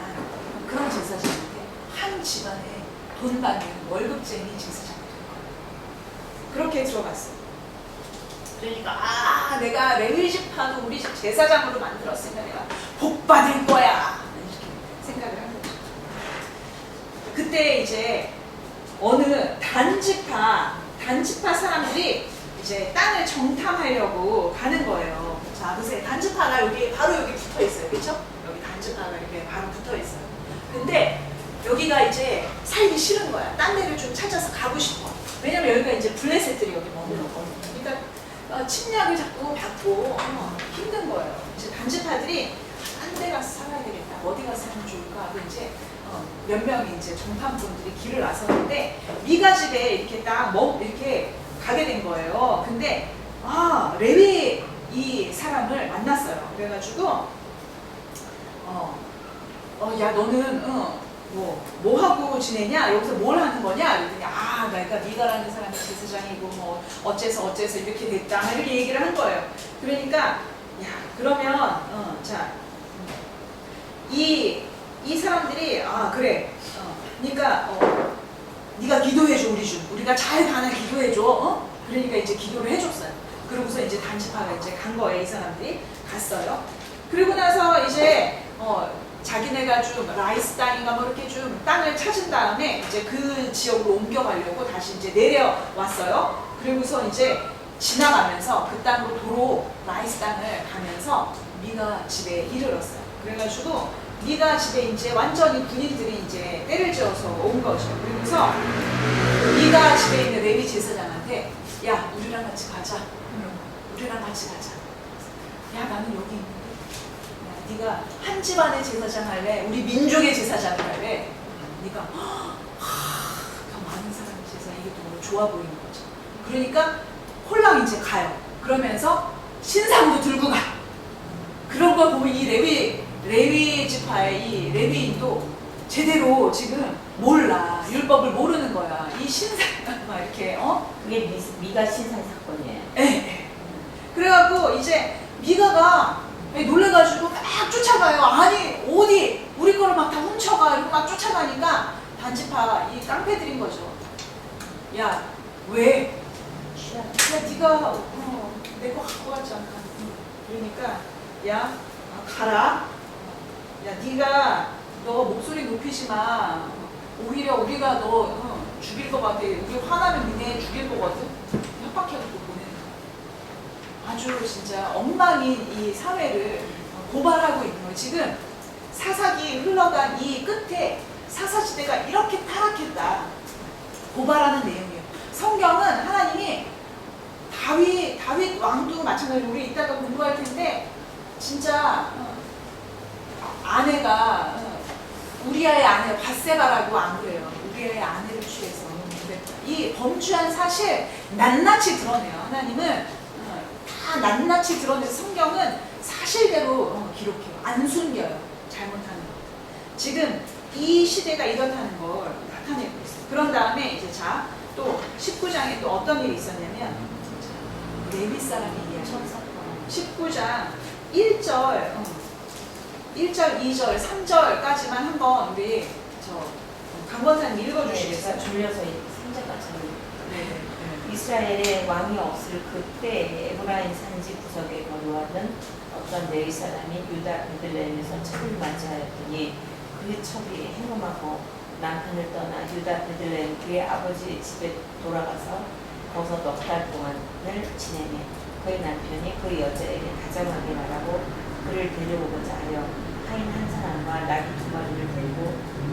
그런 제사장인데 한 집안에 돈 받는 월급쟁이 제사장이 된 거예요. 그렇게 들어갔어요. 그러니까 내가 레위 지파도 우리 집 제사장으로 만들었으니까 내가 복 받을 거야 이렇게 생각을 한 거죠. 그때 이제 어느 단지파 사람들이 이제 땅을 정탐하려고 가는 거예요. 자, 그래서 단지파가 여기 바로 여기 붙어 있어요. 그렇죠? 여기 단지파가 이렇게 바로 붙어 있어요. 근데 여기가 이제 살기 싫은 거야. 딴 데를 좀 찾아서 가고 싶어. 왜냐면 여기가 이제 블레셋들이 여기 머물렀거든요. 그러니까 침략을 자꾸 받고 힘든 거예요. 이제 단지파들이 딴 데 가서 살아야 되겠다. 어디 가서 살면 좋을까 하고 이제 몇 명이 이제 정탐꾼들이 길을 나섰는데 미가 집에 이렇게 딱 이렇게 가게 된 거예요. 근데 레위 이 사람을 만났어요. 그래가지고 야 너는 뭐 하고 지내냐? 여기서 뭘 하는 거냐? 그랬더니 그러니까 미가라는 사람이 제사장이고 뭐 어째서 이렇게 됐다 이렇게 얘기를 한 거예요. 그러니까 야 그러면 자 이 사람들이 그래 그러니까 네가 기도해줘 우리가 잘 가는 기도해줘 그러니까 이제 기도를 해줬어요. 그러고서 이제 단지파가 이제 간 거예요. 이 사람들이 갔어요. 그리고 나서 이제 자기네가 좀 라이스 땅인가 뭐 이렇게 좀 땅을 찾은 다음에 이제 그 지역으로 옮겨가려고 다시 이제 내려왔어요. 그리고서 이제 지나가면서 그 땅으로 도로 라이스 땅을 가면서 미가 집에 이르렀어요. 그래가지고 미가 집에 이제 완전히 군인들이 이제 때를 지어서 온 거죠. 그러면서 미가 집에 있는 레위 제사장한테 야 우리랑 같이 가자. 우리랑 같이 가자. 야 나는 여기 있는데 야, 네가 한 집안의 제사장 할래? 우리 민족의 제사장을 할래? 네가 많은 사람의 제사 이게 너무 좋아 보이는 거죠. 그러니까 홀랑 이제 가요. 그러면서 신상도 들고 가. 그런 걸 보면 이 레위 지파의 이 레위인도 제대로 지금 몰라. 율법을 모르는 거야. 이 신상 막 이렇게 그게 미가 신상 사건이에요. 예. 그래갖고 이제 미가가 놀래가지고 막 쫓아가요. 아니 어디 우리 거를 막 다 훔쳐가 이러고 막 쫓아가니까 단지파 이 깡패들인 거죠. 야 왜? 야 네가 내 거 갖고 갔잖아. 그러니까 야 가라. 야 네가 너 목소리 높이지 마. 오히려 우리가 너 죽일 것 같아. 우리 화나면 니네 죽일 거거든. 협박해갖고 보내는 거야. 아주 진짜 엉망인 이 사회를 고발하고 있는 거예요. 지금 사사기 흘러간 이 끝에 사사시대가 이렇게 타락했다. 고발하는 내용이에요. 성경은 하나님이 다윗 왕도 마찬가지로 우리 이따가 공부할 텐데 진짜 아내가 우리아의 아내 바세바라고 안 그래요. 우리아의 아내를 취해서 이 범죄한 사실 낱낱이 드러내요. 하나님은 다 낱낱이 드러내서 성경은 사실대로 기록해요. 안 숨겨요. 잘못하는 거. 지금 이 시대가 이렇다는 걸 나타내고 있어요. 그런 다음에 이제 또 19장에 또 어떤 일이 있었냐면 레위 사람이 이야기해요. 19장 1절, 2절, 3절까지만 한번 우리 강권사님 읽어주시겠어요? 줄여서 3절까지. 네. 이스라엘에 왕이 없을 그때 에브라임 산지 구석에 거주하던 어떤 레위 사람이 유다 베들레헴에서 첩을 맞이하였더니 그 첩이 행음하고 남편을 떠나 유다 베들레헴 그의 아버지 집에 돌아가서 거기서 넉 달 동안을 지내며 그의 남편이 그 여자에게 다정하게 말하고 그를 데려오고자 하여 하인 한 사람과 나귀 2마리를 데리고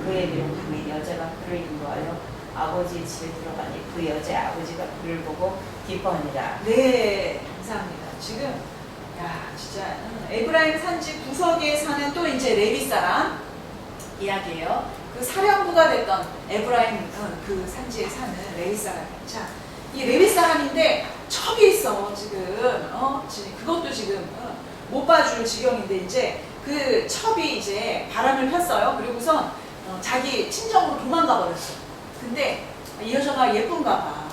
그에게로 가매 여자가 그를 인도하여 아버지 집에 들어가니 그 여자의 아버지가 그를 보고 기뻐하니라. 네, 감사합니다. 지금 진짜 에브라임 산지 구석에 사는 또 이제 레위 사람 이야기예요. 그 사령부가 됐던 에브라임 그 산지에 사는 레위 사람. 자, 이 레위 사람인데 첩이 있어 지금. 그것도 지금 못 봐줄 지경인데 이제 그 첩이 이제 바람을 폈어요. 그리고선 자기 친정으로 도망가 버렸어. 근데 이 여자가 예쁜가 봐.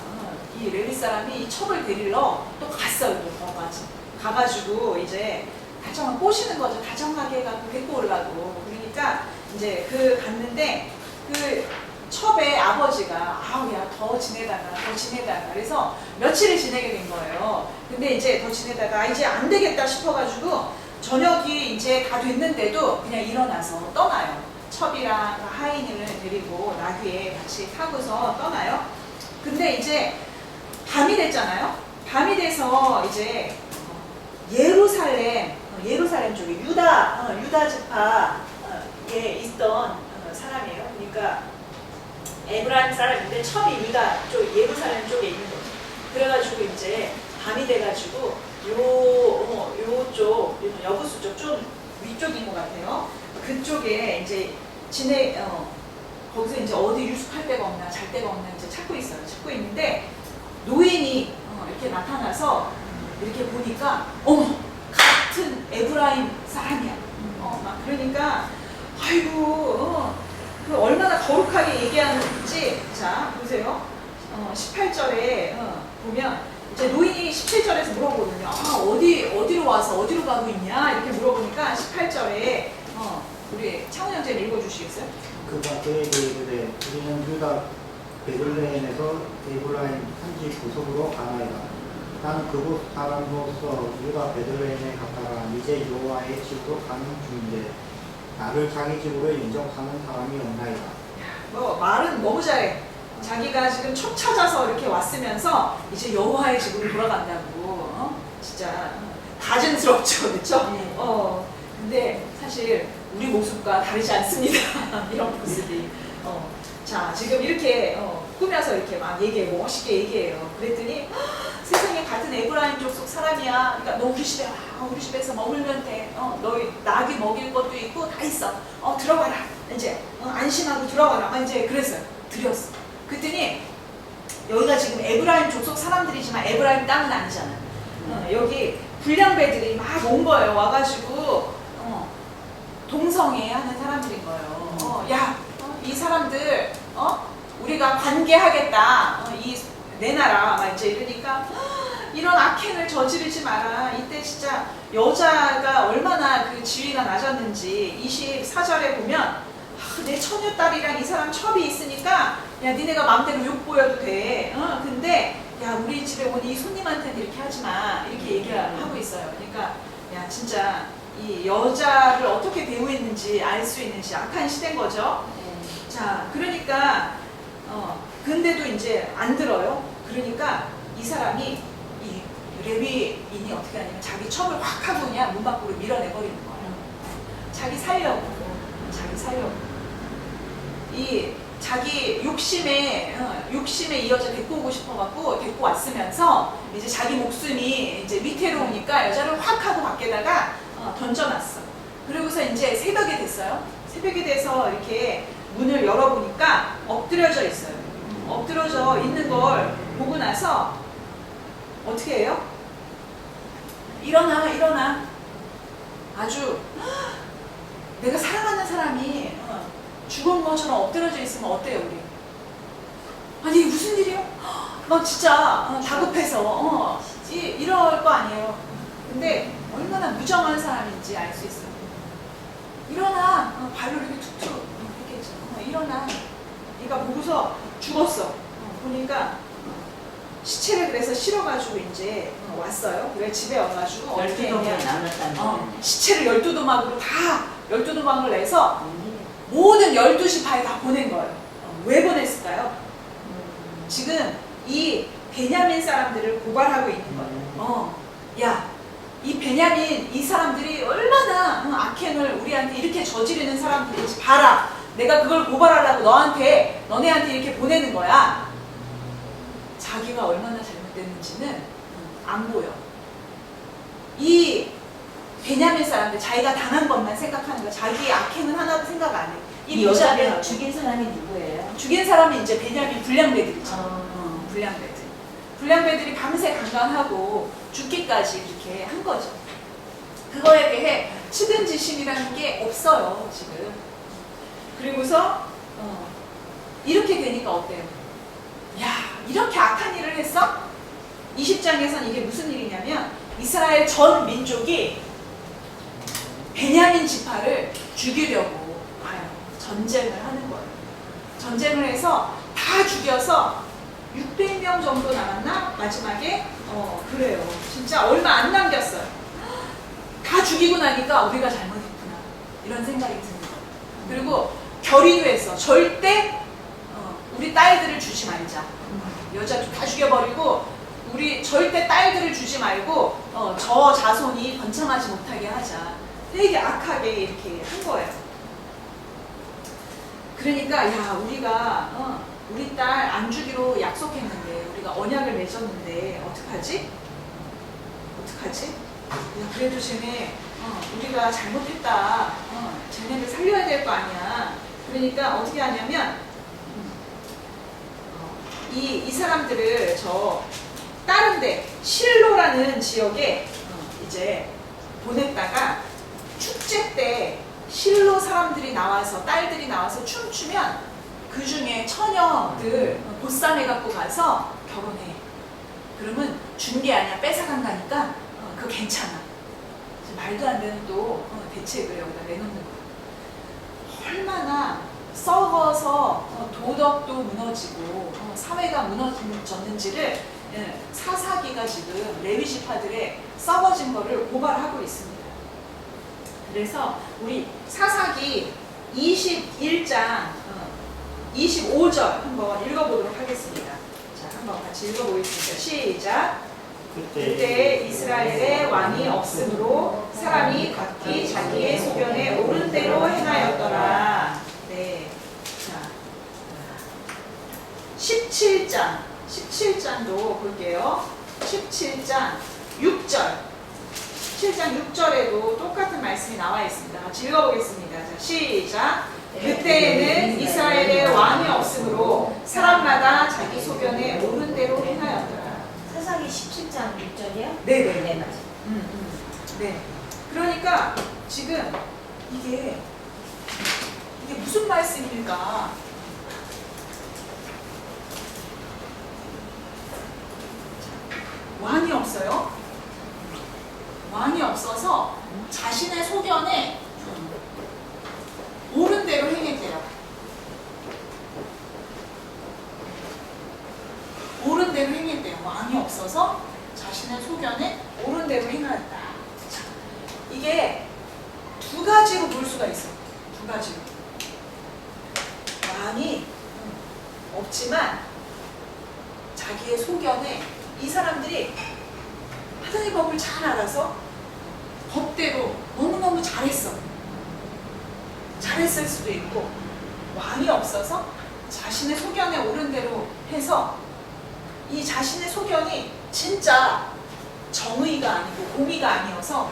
이 레위 사람이 이 첩을 데리러 또 갔어요. 또 거기까지. 가가지고 이제 다정하게 꼬시는 거죠. 다정하게 해갖고 데리고 오려고. 그러니까 이제 갔는데 그 첩의 아버지가 야 더 지내다가 그래서 며칠을 지내게 된 거예요. 근데 이제 더 지내다가 이제 안 되겠다 싶어가지고 저녁이 이제 다 됐는데도 그냥 일어나서 떠나요. 첩이랑 하인을 데리고 나귀에 같이 타고서 떠나요. 근데 이제 밤이 됐잖아요. 밤이 돼서 이제 예루살렘 쪽에 유다 지파에 있던 사람이에요. 그러니까 에브라임 사람인데 첩이 유다 쪽 예루살렘 쪽에 있는 거죠. 그래가지고 이제 밤이 돼가지고 요쪽 여부수 쪽 좀 위쪽인 것 같아요. 그쪽에 이제 거기서 이제 어디 유숙할 데가 없나 잘 데가 없나 이제 찾고 있는데 노인이 이렇게 나타나서 이렇게 보니까 같은 에브라임 사람이야. 막 그러니까 아이고 그 얼마나 거룩하게 얘기하는지 자 보세요. 18절에 보면 이제 노인이 17절에서 물어보거든요. 어디로 와서 어디로 가고 있냐 이렇게 물어보니까 18절에 우리 창훈 형제님 읽어주시겠어요? 그가 그에게 이르되 우리는 유다 베들레헴에서 에브라임 산지 구석으로 가나이다. 나는 그곳 사람으로서 유다 베들레헴에 갔다가 이제 여호와의 집으로 가는 중인데 나를 자기 집으로 인정하는 사람이 없나이다. 말은 너무 잘해. 자기가 지금 첫 찾아서 이렇게 왔으면서 이제 여호와의 집으로 돌아간다고. 진짜 가증스럽죠, 그렇죠? 네. 근데 사실 우리 모습과 다르지 않습니다. 이런 모습이. 자, 지금 이렇게 꾸며서 이렇게 막 얘기해요. 멋있게 얘기해요. 그랬더니 세상에 같은 에브라임 족속 사람이야. 그러니까 너 우리 집에 와. 우리 집에서 머물면 돼. 너희 낙이 먹일 것도 있고 다 있어. 들어가라. 이제 안심하고 들어가라. 이제 그랬어요. 드렸어. 그랬더니 여기가 지금 에브라임 족속 사람들이지만 에브라임 땅은 아니잖아. 여기 불량배들이 막 온 거예요. 와가지고 동성애 하는 사람들인 거예요. 이 사람들 우리가 관계하겠다. 내놔라. 막 이제 이러니까 이런 악행을 저지르지 마라. 이때 진짜 여자가 얼마나 그 지위가 낮았는지 24절에 보면 내 처녀딸이랑 이 사람 첩이 있으니까 야 니네가 마음대로 욕 보여도 돼. 근데 야 우리 집에 온 이 손님한테는 이렇게 하지 마. 이렇게 얘기하고 있어요. 그러니까 야 진짜 이 여자를 어떻게 대우했는지 알 수 있는 악한 시대인 거죠. 자, 그러니까 근데도 이제 안 들어요. 그러니까 이 사람이 이 레위인이 어떻게 하냐면 자기 첩을 확 하고 그냥 문 밖으로 밀어내버리는 거예요. 자기 살려고. 이 자기 욕심에 이 여자 데리고 오고 싶어갖고 데리고 왔으면서 이제 자기 목숨이 이제 위태로우니까 여자를 확 하고 밖에다가 던져놨어. 그리고서 이제 새벽이 됐어요. 새벽이 돼서 이렇게 문을 열어보니까 엎드려져 있어요. 엎드려져 있는 걸 보고 나서 어떻게 해요? 일어나. 아주 내가 사랑하는 사람이 죽은 것처럼 엎드려져 있으면 어때요, 우리? 아니, 이게 무슨 일이야? 막 진짜 다급해서 이럴 거 아니에요. 근데 얼마나 무정한 사람인지 알 수 있어요. 일어나. 발로 이렇게 툭툭 했겠죠. 일어나. 얘가 보고서 죽었어. 보니까 시체를 그래서 실어가지고 이제 왔어요. 그래 집에 와가지고 어떻게 했냐. 시체를 12도막으로 다 12도막을 내서 모든 12시 파에 다 보낸 거예요. 왜 보냈을까요? 지금 이 베냐민 사람들을 고발하고 있는 거예요. 야, 이 베냐민 이 사람들이 얼마나 악행을 우리한테 이렇게 저지르는 사람들인지 봐라. 내가 그걸 고발하려고 너네한테 이렇게 보내는 거야. 자기가 얼마나 잘못됐는지는 안 보여. 이 베냐민 사람들 자기가 당한 것만 생각하는 거야. 자기 악행은 하나도 생각 안 해. 이 여자를 죽인 사람이 누구예요? 죽인 사람이 이제 베냐민 불량배들이죠. 불량배들이 밤새 강간하고 죽기까지 이렇게 한 거죠. 그거에 대해 측은지심이라는 게 없어요, 지금. 그리고서 이렇게 되니까 어때요? 야, 이렇게 악한 일을 했어? 20장에서는 이게 무슨 일이냐면 이스라엘 전 민족이 베냐민 지파를 죽이려고 전쟁을 하는 거예요. 전쟁을 해서 다 죽여서 600명 정도 남았나? 마지막에 그래요. 진짜 얼마 안 남겼어요. 다 죽이고 나니까 우리가 잘못했구나 이런 생각이 드는 거예요. 그리고 결의도 했어. 절대 우리 딸들을 주지 말자. 여자도 다 죽여버리고 우리 절대 딸들을 주지 말고 저 자손이 번창하지 못하게 하자. 되게 악하게 이렇게 한 거예요. 그러니까 야 우리가 우리 딸 안 주기로 약속했는데 우리가 언약을 맺었는데 어떡하지? 야, 그래도 쟤네 우리가 잘못했다. 쟤네를 살려야 될 거 아니야. 그러니까 어떻게 하냐면 이 사람들을 저 다른 데 실로라는 지역에 이제 보냈다가 축제 때 실로 사람들이 나와서 딸들이 나와서 춤추면 그 중에 처녀들 보쌈해 갖고 가서 결혼해. 그러면 준 게 아니야 뺏어간다니까 그거 괜찮아. 말도 안 되는 또 대책을 여기다 내놓는 거야. 얼마나 썩어서 도덕도 무너지고 사회가 무너졌는지를 사사기가 지금 레위 지파들의 썩어진 거를 고발하고 있습니다. 그래서 우리 사사기 21장 25절 한번 읽어보도록 하겠습니다. 자, 한번 같이 읽어보겠습니다. 시작. 그때 이스라엘의 왕이 없으므로 사람이 각기 자기의 소견에 옳은 대로 행하였더라. 네. 자, 17장도 볼게요. 17장 6절. 7장 6절에도 똑같은 말씀이 나와 있습니다. 같이 읽어보겠습니다. 자, 시작. 그때에는 이스라엘의 왕이 없으므로 사람마다 자기 소견에 옳은 대로 행하였더라. 사사기 17장 6절이요? 네네. 네, 맞아요. 네. 그러니까 지금 이게 무슨 말씀입니까? 왕이 없어요. 왕이 없어서 자신의 소견에 옳은 대로 행했대요. 옳은 대로 행했대요. 왕이 없어서 자신의 소견에 옳은 대로 행하였다. 이게 두 가지로 볼 수가 있어요. 두 가지로. 왕이 없지만 자기의 소견에 이 사람들이 하나님 법을 잘 알아서 법대로 너무너무 잘했을 수도 있고, 왕이 없어서 자신의 소견에 옳은 대로 해서 이 자신의 소견이 진짜 정의가 아니고 공의가 아니어서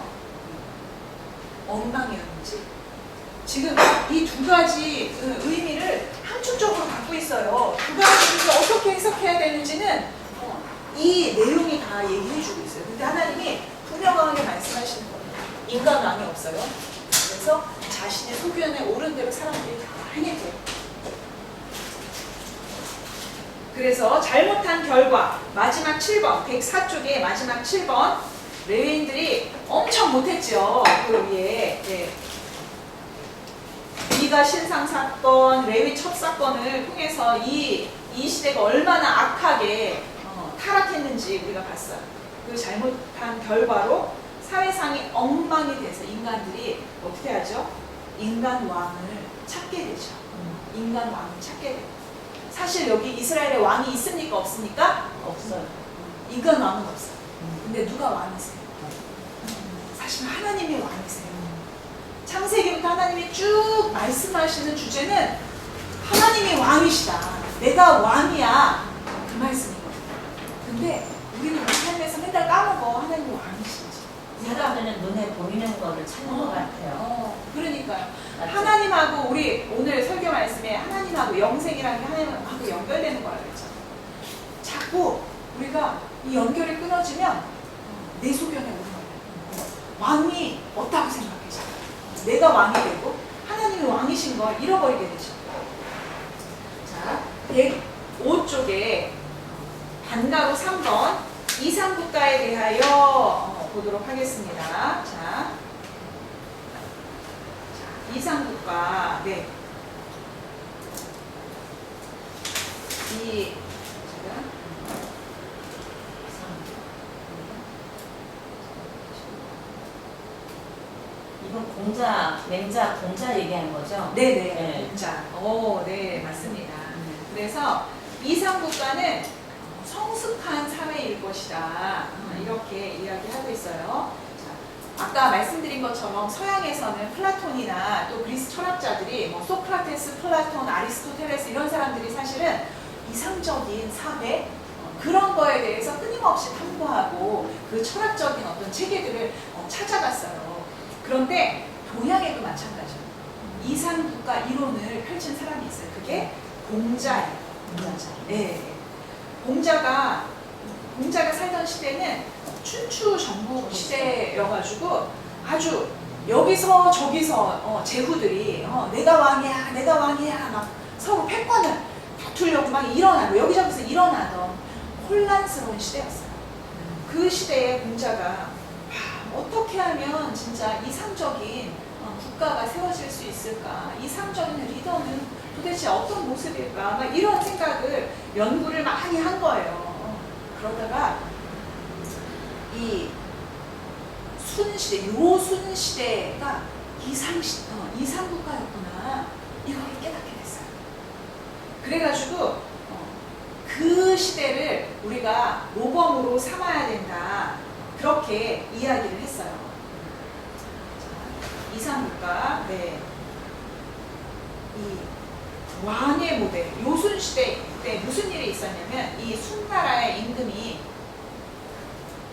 엉망이었는지, 지금 이 두 가지 의미를 함축적으로 갖고 있어요. 두 가지를 어떻게 해석해야 되는지는 이 내용이 다 얘기해주고 있어요. 근데 하나님이 분명하게 말씀하시는 거예요. 인간 왕이 없어요. 그래서 자신의 소견에 옳은 대로 사람들이 다 행했대요. 그래서 잘못한 결과 마지막 7번 104쪽에 마지막 7번 레위인들이 엄청 못했죠. 그 위에 미가 신상 사건, 레위 첩 사건을 통해서 이 시대가 얼마나 악하게 타락했는지 우리가 봤어요. 그 잘못한 결과로 사회상이 엉망이 돼서 인간들이 어떻게 하죠? 인간 왕을 찾게 되죠. 인간 왕을 찾게 돼요. 사실 여기 이스라엘에 왕이 있습니까? 없습니까? 없어요. 인간 왕은 없어요. 근데 누가 왕이세요? 사실 하나님이 왕이세요. 창세기부터 하나님이 쭉 말씀하시는 주제는 하나님이 왕이시다. 내가 왕이야. 그 말씀이거든요. 근데 우리는 우리 삶에서 맨날 까먹어. 하나님이 왕이신지. 사람들은 눈에 보이는 거를 찾는 것 같아요. 그러니까요. 맞죠? 하나님하고 우리 오늘 설교 말씀에 하나님하고 영생이라는 게 하나님하고 연결되는 거라 그랬죠. 자꾸 우리가 이 연결이 끊어지면 내 소견에 오는 거예요. 왕이 없다고 생각해서 내가 왕이 되고 하나님이 왕이신 걸 잃어버리게 되죠. 자, 105쪽에 반가로 3번 이상국가에 대하여 보도록 하겠습니다. 자, 이상국가, 네. 이건 공자, 맹자, 공자 얘기하는 거죠? 네네, 네. 공자. 오, 네, 맞습니다. 그래서 이상국가는 성숙한 사회일 것이다. 이렇게 이야기하고 있어요. 자, 아까 말씀드린 것처럼 서양에서는 플라톤이나 또 그리스 철학자들이 뭐 소크라테스, 플라톤, 아리스토텔레스 이런 사람들이 사실은 이상적인 사회 그런 거에 대해서 끊임없이 탐구하고 그 철학적인 어떤 체계들을 찾아갔어요. 그런데 동양에도 마찬가지예요. 이상국가 이론을 펼친 사람이 있어요. 그게 공자예요. 네. 공자가 살던 시대는 춘추 전국 시대여가지고 아주 여기서 저기서 제후들이 내가 왕이야 막 서로 패권을 다투려고 막 일어나고 여기저기서 일어나던 혼란스러운 시대였어요. 그 시대에 공자가 어떻게 하면 진짜 이상적인 국가가 세워질 수 있을까? 이상적인 리더는 도대체 어떤 모습일까? 막 이런 생각을 연구를 많이 한 거예요. 그러다가 이 순시대, 요순 시대가 이상국가였구나. 이걸 깨닫게 됐어요. 그래가지고 그 시대를 우리가 모범으로 삼아야 된다. 그렇게 이야기를 했어요. 자, 이상국가, 네. 이 왕의 모델, 요순 시대 때 무슨 일이 있었냐면 이 순나라의 임금이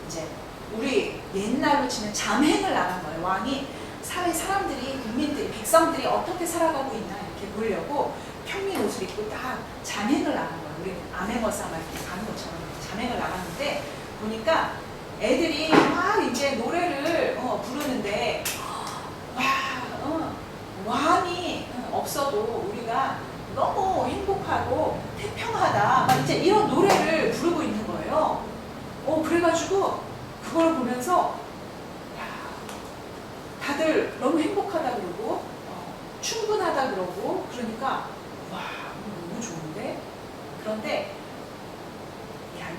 이제 우리 옛날로 치면 잠행을 나간 거예요. 왕이 사회 사람들이, 국민들이, 백성들이 어떻게 살아가고 있나 이렇게 보려고 평민 옷을 입고 딱 잠행을 나간 거예요. 우리 암행어사 막 이렇게 가는 것처럼 잠행을 나갔는데 보니까 애들이 막 이제 노래를 부르는데 왕이 없어도 우리가 너무 행복하고 태평하다 막 이제 이런 노래를 부르고 있는 거예요. 그래가지고 그걸 보면서 다들 너무 행복하다 그러고 충분하다 그러고 그러니까 와 너무 좋은데 그런데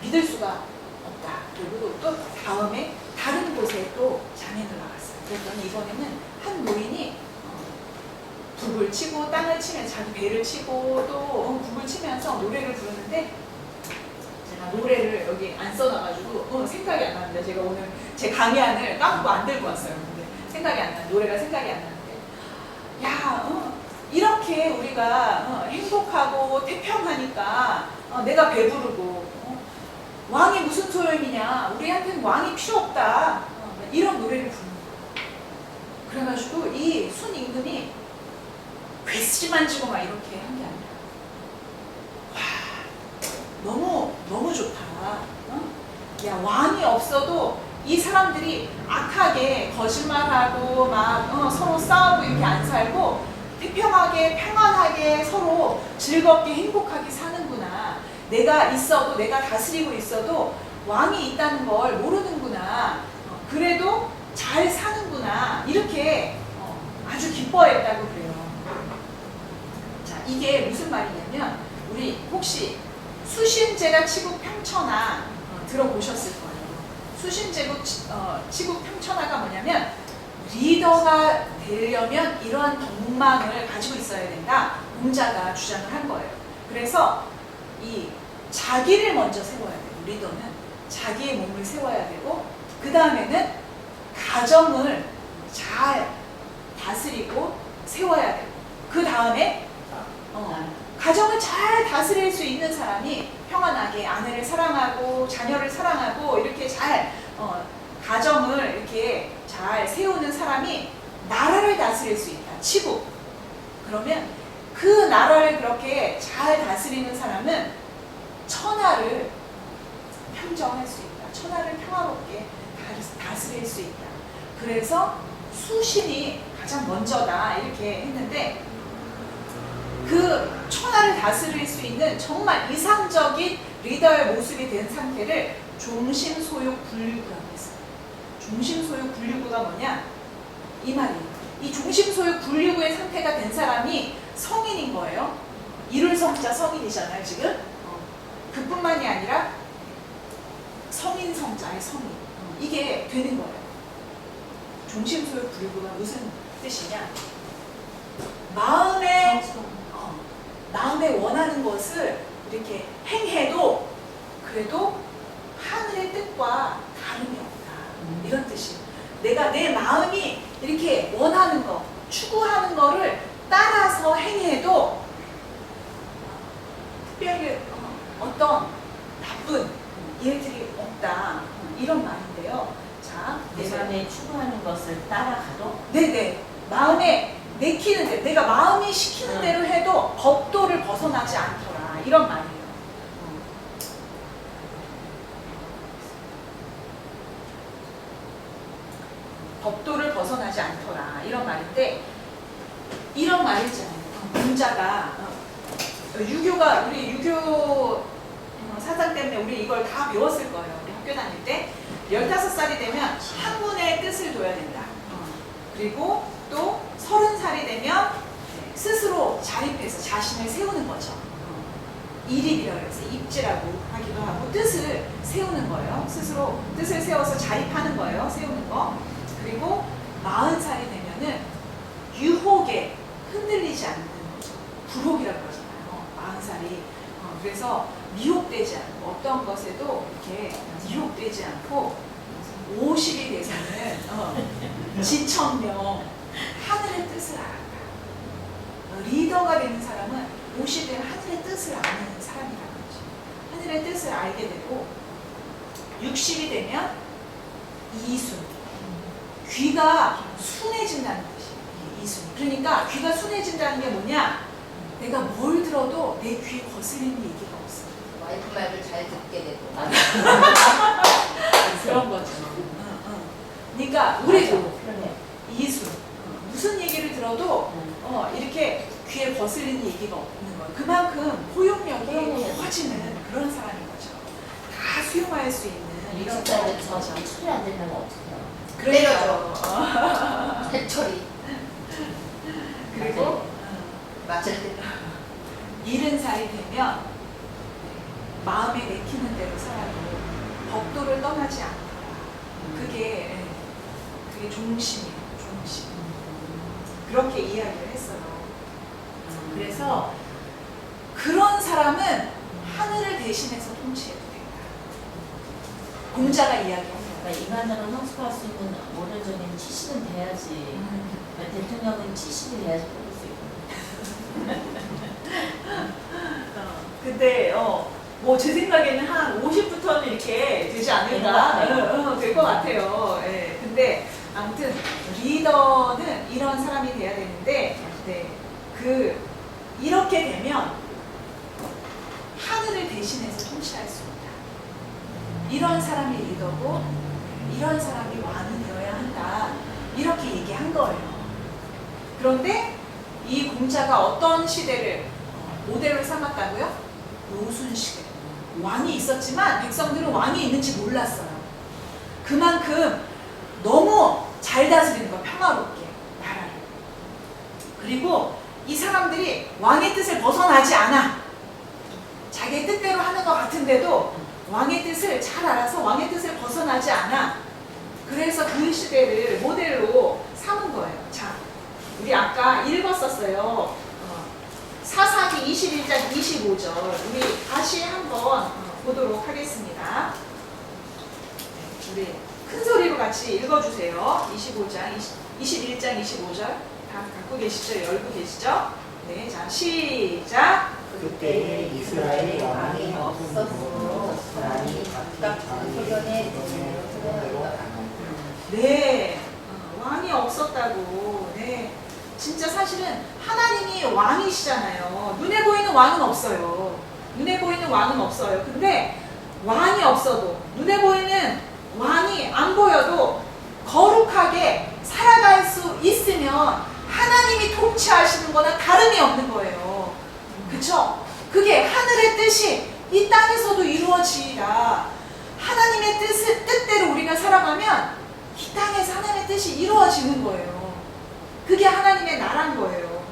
믿을 수가 없다. 그리고 또 다음에 다른 곳에 또 장애를 나갔어요. 그랬더니 이번에는 한 노인이 북을 치고 땅을 치면서 자기 배를 치고 또 북을 치면서 노래를 부르는데 제가 노래를 여기 안 써놔가지고 생각이 안 나는데 제가 오늘 제 강의안을 까먹고 안 들고 왔어요. 근데 생각이 안 나는 노래가 생각이 안 나는데 이렇게 우리가 행복하고 태평하니까 내가 배부르고 왕이 무슨 소용이냐 우리한테는 왕이 필요 없다 이런 노래를 부르는 거예요. 그래가지고 이 순임금이 괘씸만 지고 막 이렇게 한 게 아니라 와 너무 좋다. 야 왕이 없어도 이 사람들이 악하게 거짓말하고 막 서로 싸우고 이렇게 안 살고 태평하게 평안하게 서로 즐겁게 행복하게 사는구나. 내가 있어도 내가 다스리고 있어도 왕이 있다는 걸 모르는구나. 그래도 잘 사는구나. 이렇게 아주 기뻐했다고 그래요. 자, 이게 무슨 말이냐면 우리 혹시 수신제가 치국 평천하 들어보셨을 거예요. 수신제국 치국 평천하가 뭐냐면 리더가 되려면 이러한 덕망을 가지고 있어야 된다. 공자가 주장을 한 거예요. 그래서 이 자기를 먼저 세워야 돼요. 리더는 자기의 몸을 세워야 되고 그 다음에는 가정을 잘 다스리고 세워야 되고 그 다음에 가정을 잘 다스릴 수 있는 사람이 평안하게 아내를 사랑하고 자녀를 사랑하고 이렇게 잘 가정을 이렇게 잘 세우는 사람이 나라를 다스릴 수 있다. 치국. 그러면 그 나라를 그렇게 잘 다스리는 사람은 천하를 평정할 수 있다. 천하를 평화롭게 다스릴 수 있다. 그래서 수신이 가장 먼저다 이렇게 했는데 그 천하를 다스릴 수 있는 정말 이상적인 리더의 모습이 된 상태를 종심소욕분류구라고 했어요. 종심소욕분류구가 뭐냐? 이 말이에요. 이 종심소욕분류구의 상태가 된 사람이 성인인 거예요. 이룰 성자 성인이잖아요 지금. 그뿐만이 아니라 성인 성자의 성인. 이게 되는 거예요. 종심소욕분류구가 무슨 뜻이냐? 마음에 원하는 것을 이렇게 행해도 그래도 하늘의 뜻과 다름이 없다. 이런 뜻이에요. 내가 내 마음이 이렇게 원하는 거, 추구하는 거를 따라서 행해도 특별히 어떤 나쁜 일들이 없다. 이런 말인데요. 자, 내 마음에 추구하는 것을 따라가도 네네. 마음에 내키는 대 내가 마음이 시키는 대로 해도 법도를 벗어나지 않더라. 이런 말이에요. 법도를 벗어나지 않더라. 이런 말인데 이런 말이잖아요. 공자가 유교가 우리 유교 사상 때문에 우리 이걸 다 배웠을 거예요. 우리 학교 다닐 때 15살이 되면 학문의 뜻을 둬야 된다. 그리고 또 30살이 되면 스스로 자립해서 자신을 세우는 거죠. 이립이라고 해서 입지라고 하기도 하고 뜻을 세우는 거예요. 스스로 뜻을 세워서 자립하는 거예요. 세우는 거. 그리고 40살이 되면은 유혹에 흔들리지 않는 거죠. 불혹이라고 그러잖아요. 40살이. 그래서 미혹되지 않고 어떤 것에도 이렇게 미혹되지 않고 50이 돼서는 지천명 하늘의 뜻을 알았다. 리더가 되는 사람은 50이 되면 하늘의 뜻을 아는 사람이라는 거죠. 하늘의 뜻을 알게 되고 60이 되면 이순. 귀가 순해진다는 뜻이에요. 이순. 그러니까 귀가 순해진다는 게 뭐냐? 내가 뭘 들어도 내 귀에 거슬리는 얘기가 없어. 와이프 말을 잘 듣게 되고. 그런 거죠. 그러니까 우리도 그러네. 이순. 무슨 얘기를 들어도 이렇게 귀에 거슬리는 얘기가 없는 거예요. 그만큼 포용력이 커지는 그런 사람인 거죠. 다 수용할 수 있는 이런 60살에 저 처리 안 되면 어떡해요? 그래요. 해처리. 그리고 맞을 때. 70살이 되면 마음에 내키는 대로 살아도 법도를 떠나지 않더라. 그게 종심이에요. 종심. 그렇게 이야기를 했어요. 그래서 그런 사람은 하늘을 대신해서 통치해도 된다. 공자가 이야기합니다. 그러니까 인간으로 성숙할 수 있는 모델적인 70은 돼야지. 대통령은 70이 돼야지 뽑을 수 있고. 근데 뭐 제 생각에는 한 50부터는 이렇게 되지 않을까 될 것 같아요. 예. 근데 아무튼 리더는 이런 사람이 돼야 되는데 이렇게 되면 하늘을 대신해서 통치할 수 있다. 이런 사람이 리더고 이런 사람이 왕이 되어야 한다. 이렇게 얘기한 거예요. 그런데 이 공자가 어떤 시대를 모델로 삼았다고요? 노순 시대. 왕이 있었지만 백성들은 왕이 있는지 몰랐어요. 그만큼 너무 잘 다스리는 거야. 평화롭게 나라를. 그리고 이 사람들이 왕의 뜻을 벗어나지 않아. 자기의 뜻대로 하는 것 같은데도 왕의 뜻을 잘 알아서 왕의 뜻을 벗어나지 않아. 그래서 그 시대를 모델로 삼은 거예요. 자, 우리 아까 읽었었어요. 사사기 21장 25절. 우리 다시 한번 보도록 하겠습니다. 우리 큰 소리로 같이 읽어주세요. 21장 25절. 다 갖고 계시죠? 열고 계시죠? 네, 자, 시작. 그때에 이스라엘 왕이 없었으므로 사람이 각각 소견의 뜻대로 네, 왕이 없었다고. 네, 진짜 사실은 하나님이 왕이시잖아요. 눈에 보이는 왕은 없어요. 눈에 보이는 왕은 없어요. 근데 왕이 없어도 눈에 보이는 왕이 안 보여도 거룩하게 살아갈 수 있으면 하나님이 통치하시는 거나 다름이 없는 거예요. 그쵸? 그게 하늘의 뜻이 이 땅에서도 이루어지이다. 하나님의 뜻대로 우리가 살아가면 이 땅에서 하나님의 뜻이 이루어지는 거예요. 그게 하나님의 나라인 거예요.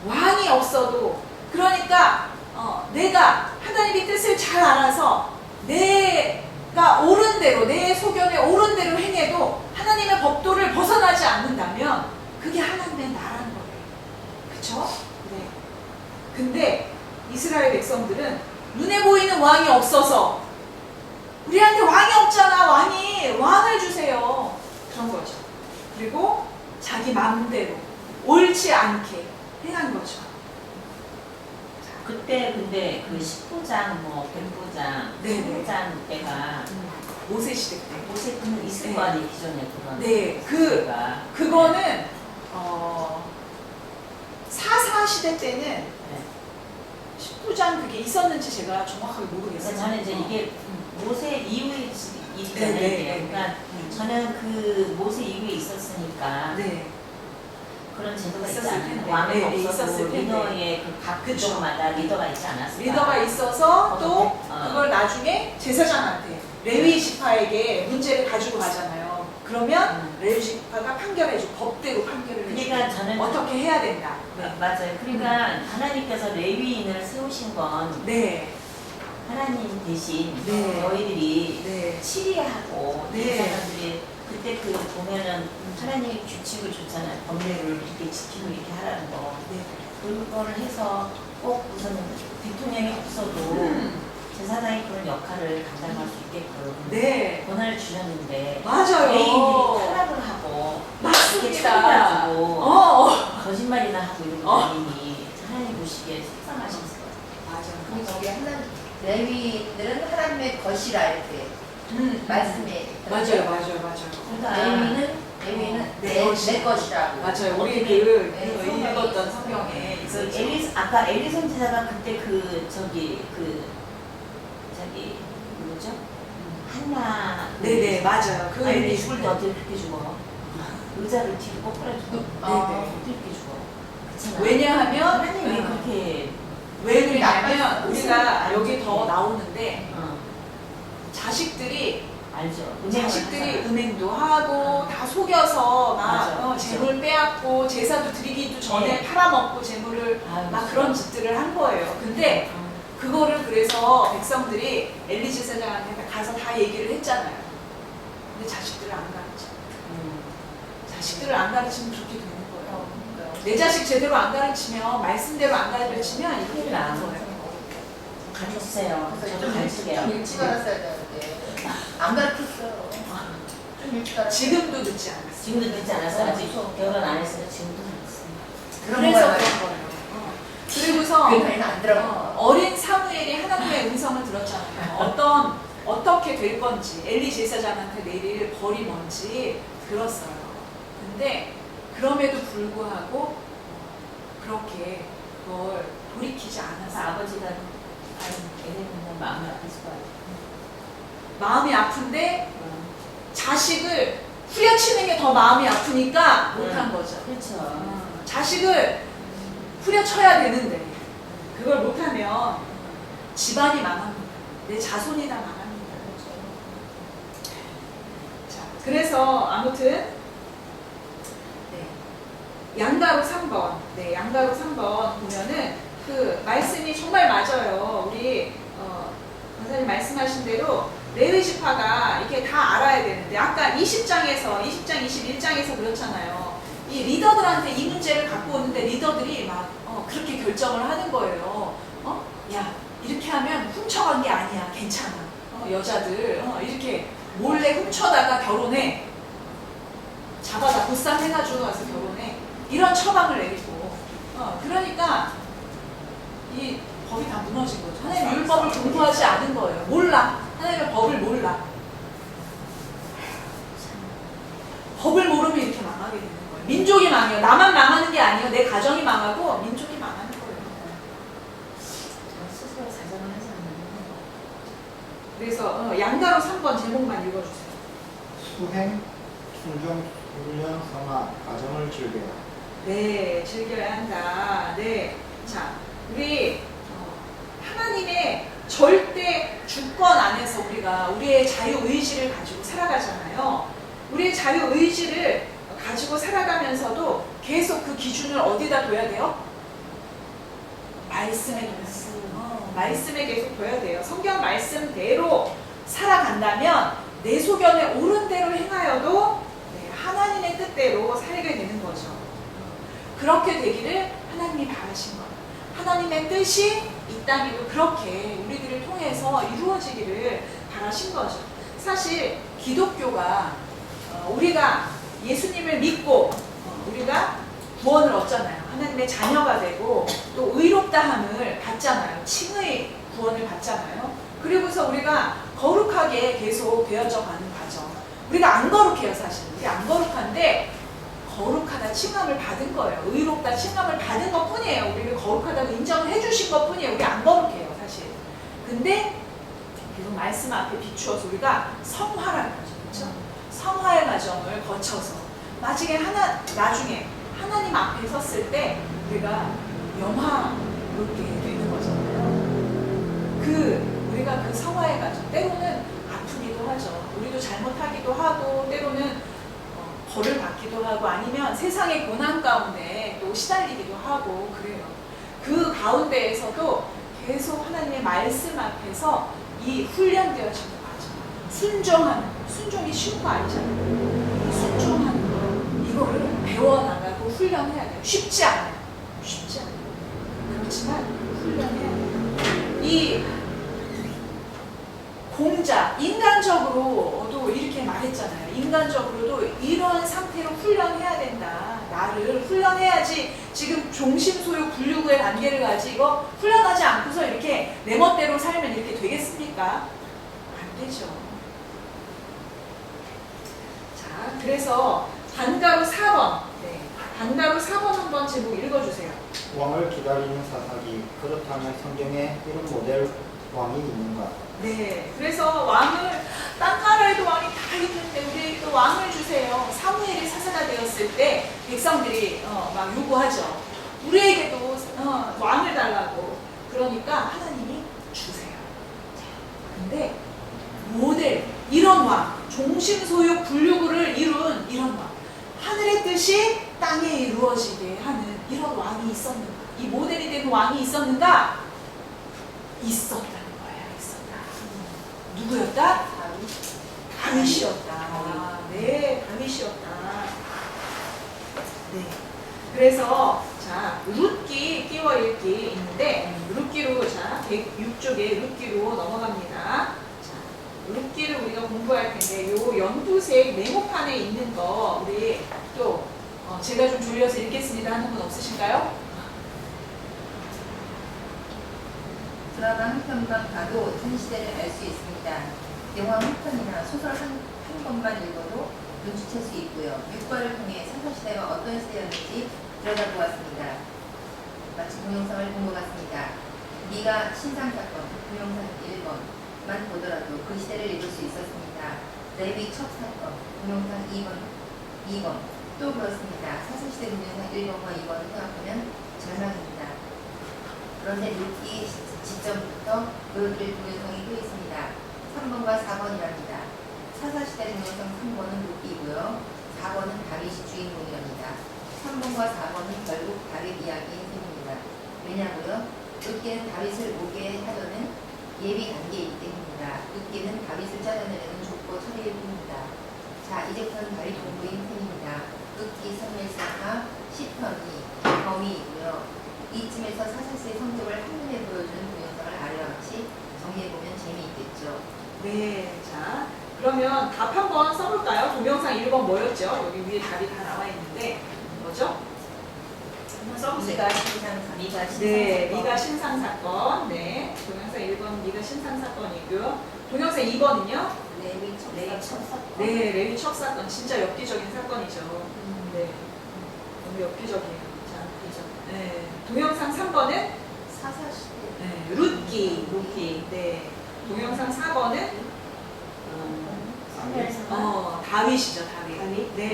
왕이 없어도, 그러니까 내가 하나님의 뜻을 잘 알아서 내가 옳은 대로, 내 소견에 옳은 대로 행해도 하나님의 법도를 벗어나지 않는다면 그게 하나님의 나라인 거예요. 그쵸? 네. 근데 이스라엘 백성들은 눈에 보이는 왕이 없어서 우리한테 왕이 없잖아. 왕을 주세요. 그런 거죠. 그리고 자기 마음대로 옳지 않게 행한 거죠. 그때 근데 그 10부장, 뭐 100부장, 네네. 10부장 때가 모세 시대 때. 모세 때는 있을 네. 거 아니에요, 기존에 그런. 네, 모세가. 그거는 사사 시대 때는 네. 10부장 그게 있었는지 제가 정확하게 그래서 모르겠어요. 저는 이제 이게 모세 이후의 일이잖아요. 네, 네, 이게. 네. 그러니까 저는 그 모세 이후에 있었으니까 네. 그런 제도가 있지 있었을 않아요? 텐데. 왕은 네, 없어도 있었을 텐데. 리더의 그각 그쵸. 부족마다 리더가 있지 않았을까? 리더가 있어서 또 어. 그걸 나중에 제사장한테 레위 지파에게 문제를 가지고 가잖아요. 그러면 레위 지파가 판결해줘. 법대로 판결을 해줘. 그러니까 저는 어떻게 해야 된다. 맞아요. 그러니까 하나님께서 레위인을 세우신 건 네. 하나님 대신 네. 너희들이 네. 치리하고 네. 이 사람들이 그때 그 보면은 하나님이 규칙을 줬잖아요. 법례를 이렇게 지키고 이렇게 하라는 거. 네. 그거를 해서 꼭 우선 대통령이 없어도 제사장이 그런 역할을 감당할 수 있게끔 네. 권한을 주셨는데 맞아요. 레위인들이 타락을 하고 이렇게 맞습니다. 차려가지고 거짓말이나 하고 이러고 다니니 하나님 보시기에 속상하셨을 거예요. 맞아요. 그리고 우리 하나님 레위인들은 하나님의 것이라 이렇게 말씀에 맞아요. 그러니까 레위는 내 내 것이다. 것이라고. 맞아요. 우리 어떻게- 그 네, 읽었던 성경에 그 있었죠. 아까 엘리선 제사가 그때 뭐죠? 한나 네네 맞아요. 그 아니 얘기 죽을 때 어떻게 그렇게 죽어? 의자를 뒤로 거꾸라지고 네네. 어떻게 이렇게 죽어? 그렇잖아. 왜냐하면 하나님 왜 그렇게 왜 그러냐면 우리가 여기 더 그렇게. 나오는데 자식들이 알죠? 자식들이 은행도 하고 다 속여서 맞아, 막 그죠. 재물 빼앗고 제사도 드리기도 전에 네. 팔아먹고 재물을 막 맞아. 그런 짓들을 한 거예요. 근데 그거를 그래서 백성들이 엘리 제사장한테 가서 다 얘기를 했잖아요. 근데 자식들을 안 가르쳐. 자식들을 안 가르치면 그렇게 되는 거예요. 내 자식 제대로 안 가르치면 말씀대로 안 가르치면 이렇게 큰일 나. 되는 거예요. 가르치세요. 그래서 저도 좀 가르치게요. 일찍 알았어야 되는데 안 가르쳤어요. 좀 일찍 알았어요. 지금도 늦지 않았어요. 지금도 늦지 않았어요. 아직 무서워. 결혼 안 했어요. 지금도 늦었어요. 그런 그래서 거야 그런 말이야. 거예요. 그리고서 그 말은 안 들어. 어린 사무엘이 하나님의 음성을 들었잖아요. 어떻게 될 건지 엘리 제사장한테 내릴 벌이 뭔지 들었어요. 근데 그럼에도 불구하고 그렇게 그걸 돌이키지 그래서 않았어요. 아버지가 애들은 마음이 아팠을 것 같아요. 마음이 아픈데 자식을 후려치는 게 더 마음이 아프니까 못한 거죠. 그렇죠. 자식을 후려쳐야 되는데 그걸 못하면 집안이 망합니다. 내 자손이 다 망합니다. 자, 그래서 아무튼 양가로 3번 양가로 3번 보면은 그 말씀이 정말 맞아요. 우리 권사님 말씀하신 대로 레위 지파가 이렇게 다 알아야 되는데 아까 20장 21장에서 그렇잖아요. 이 리더들한테 이 문제를 갖고 오는데 리더들이 막 그렇게 결정을 하는 거예요. 야 이렇게 하면 훔쳐간 게 아니야. 괜찮아. 여자들 이렇게 몰래 훔쳐다가 결혼해. 잡아다 보쌈해가지고 가서 결혼해. 이런 처방을 내리고 그러니까 이 법이 다 무너진 거죠. 하나님의 율법을 공부하지 않은 거예요. 몰라. 하나님의 법을 몰라. 법을 모르면 이렇게 망하게 되는 거예요. 민족이 망해요. 나만 망하는 게 아니에요. 내 가정이 망하고 민족이 망하는 거예요. 스스로 자정을 하지 않는 그래서 양가로 3번 제목만 읽어주세요. 수행, 순종, 훈련, 성화, 과정을 즐겨요. 네, 즐겨야 한다. 네, 자, 우리 하나님의 절대 주권 안에서 우리가 우리의 자유 의지를 가지고 살아가잖아요. 우리의 자유 의지를 가지고 살아가면서도 계속 그 기준을 어디다 둬야 돼요? 말씀에 둬야 돼요. 말씀에 계속 둬야 돼요. 성경 말씀대로 살아간다면 내 소견에 옳은 대로 행하여도 하나님의 뜻대로 살게 되는 거죠. 그렇게 되기를 하나님이 바라신 거예요. 하나님의 뜻이 이 땅에도 그렇게 우리들을 통해서 이루어지기를 바라신 거죠. 사실 기독교가 우리가 예수님을 믿고 우리가 구원을 얻잖아요. 하나님의 자녀가 되고 또 의롭다함을 받잖아요. 칭의 구원을 받잖아요. 그리고서 우리가 거룩하게 계속 되어져 가는 과정. 우리가 안 거룩해요, 사실. 우리 안 거룩한데 거룩하다 칭함을 받은 거예요. 의롭다 칭함을 받은 것 뿐이에요. 우리를 거룩하다고 인정을 해주신 것 뿐이에요. 우리 안 거룩해요, 사실. 근데 계속 말씀 앞에 비추어서 우리가 성화라는 거죠. 그렇죠? 성화의 과정을 거쳐서 나중에 하나님 앞에 섰을 때 우리가 영화롭게 되는 거잖아요. 우리가 그 성화에 가죠. 때로는 아프기도 하죠. 우리도 잘못하기도 하고 때로는 벌을 받기도 하고 아니면 세상의 고난 가운데 또 시달리기도 하고 그래요. 그 가운데에서도 계속 하나님의 말씀 앞에서 이 훈련되어지는 과정, 순종이 쉬운 거 아니잖아요. 이 순종하는 거, 이거를 배워나가고 훈련해야 돼요. 쉽지 않아요. 그렇지만 훈련해야 돼요. 이 공자, 인간적으로도 이렇게 말했잖아요. 인간적으로도 이런 상태로 훈련해야 된다. 나를 훈련해야지 지금 종심소유 분류구의 단계를 가지고 훈련하지 않고서 이렇게 내 멋대로 살면 이렇게 되겠습니까? 안 되죠. 자, 그래서 단가로 4번. 네. 단가로 4번 한번 제목 읽어주세요. 왕을 기다리는 사사기. 그렇다면 성경에 이런 모델 왕이 있는가? 네, 그래서 왕을 딴 나라에도 왕이 다 있는데 우리에게도 왕을 주세요. 사무엘이 사사가 되었을 때 백성들이 막 요구하죠. 우리에게도 왕을 달라고. 그러니까 하나님이 주세요. 근데 모델 이런 왕, 종심소유 분류구를 이룬 이런 왕, 하늘의 뜻이 땅에 이루어지게 하는 이런 왕이 있었는가? 이 모델이 된 왕이 있었는가? 있었다. 누구였다? 다윗이었다. 네, 다윗이었다. 네. 그래서 자, 룻기 띄워 읽기 있는데 룻기로 자, 106쪽에 룻기로 넘어갑니다. 자, 룻기를 우리가 공부할 텐데 요 연두색 네모판에 있는 거 우리 또 제가 좀 졸려서 읽겠습니다 하는 분 없으신가요? 드라마 한 편만 봐도 전 시대를 알 수 있습니다. 영화 한 편이나 소설 한 권만 읽어도 눈치챌 수 있고요. 6권을 통해 사사시대가 어떤 시대였는지 들여다보았습니다. 마치 동영상을 본 것 같습니다. 네가 신상사건, 동영상 1번만 보더라도 그 시대를 읽을 수 있었습니다. 레위 첩사건, 동영상 2번 또 그렇습니다. 사사시대 동영상 1번과 2번을 생각하면 절망입니다. 그런데 룻기 지점부터 보여드릴 동영상이 또 있습니다. 3번과 4번이랍니다. 사사시대 동영상 3번은 룻기고요. 4번은 다윗이 주인공이랍니다. 3번과 4번은 결국 다윗 이야기인 셈입니다. 왜냐고요? 룻기는 다윗을 오게 하려는 예비 단계이기 때문입니다. 룻기는 다윗을 찾아내려는 족보 처리일 뿐입니다. 자, 이제부터는 다윗 공부인 셈입니다. 룻기 3일사가 시편이 범위이고요. 이쯤에서 사사시의 성적을 한눈에 보여주는 동영상을 아래와 같이 정리해보면 재미있겠죠. 네, 자 그러면 답 한번 써볼까요? 동영상 1번 뭐였죠? 여기 위에 답이 다 나와 있는데 뭐죠? 한번 써보세요. 미가 신상사건. 네, 미가 신상사건. 네, 동영상 1번 미가 신상사건이고요. 동영상 2번은요? 레위 첩사건. 네, 레위 첩사건. 진짜 엽기적인 사건이죠. 네, 너무 엽기적이에요. 자, 네, 동영상 3번은 사사시대. 네, 룻기. 네, 동영상 4번은 다윗이죠, 다윗. 네,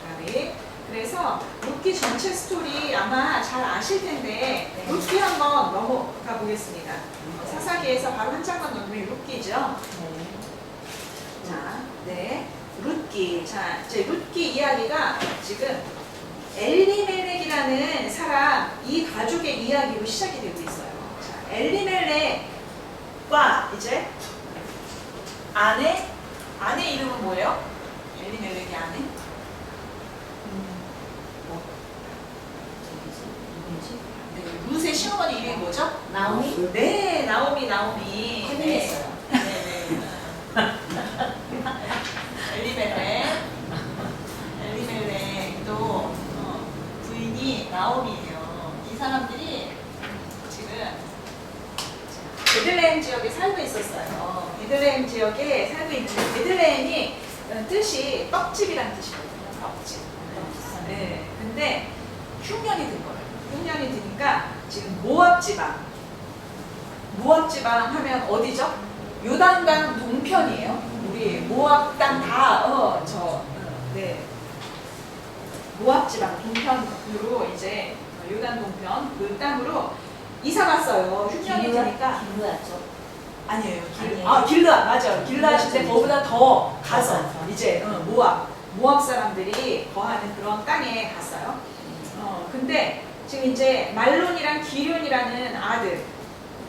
다윗. 그래서 룻기 전체 스토리 아마 잘 아실 텐데 네. 룻기 한번 넘어가 보겠습니다. 사사기에서 바로 한 장만 넘으면 룻기죠. 자, 네, 룻기. 자, 이제 룻기 이야기가 지금 엘리멜렉이라는 사람, 이 가족의 이야기로 시작이 되고 있어요. 자, 엘리멜렉과 이제 아내 이름은 뭐예요? 엘리멜렉의 아내? 네, 룻의 시어머니 이름이 뭐죠? 나오미? 네, 나오미. 확인했어요. 네. 엘리멜렉도 부인이 나오미예요. 이 사람들이 지금 베들레헴 지역에 살고 있었어요. 베들레헴 지역에 살고 있는데 베들레헴이 뜻이 떡집이라는 뜻이거든요. 떡집. 네. 근데 흉년이 든 거예요. 흉년이 드니까 지금 모압 지방 하면 어디죠? 요단강 동편이에요. 우리 모압 땅 다 네. 모압 지방 동편으로 이제 요단 동편 그 땅으로 이사 갔어요. 6년이 되니까. 길르앗죠. 아니에요. 아니에요. 길르앗 맞아요. 길르앗인데 길르앗이죠. 거보다 더 가서 가서. 이제 모압 사람들이 거하는 그런 땅에 갔어요. 근데 지금 이제 말론이랑 기륜이라는 아들,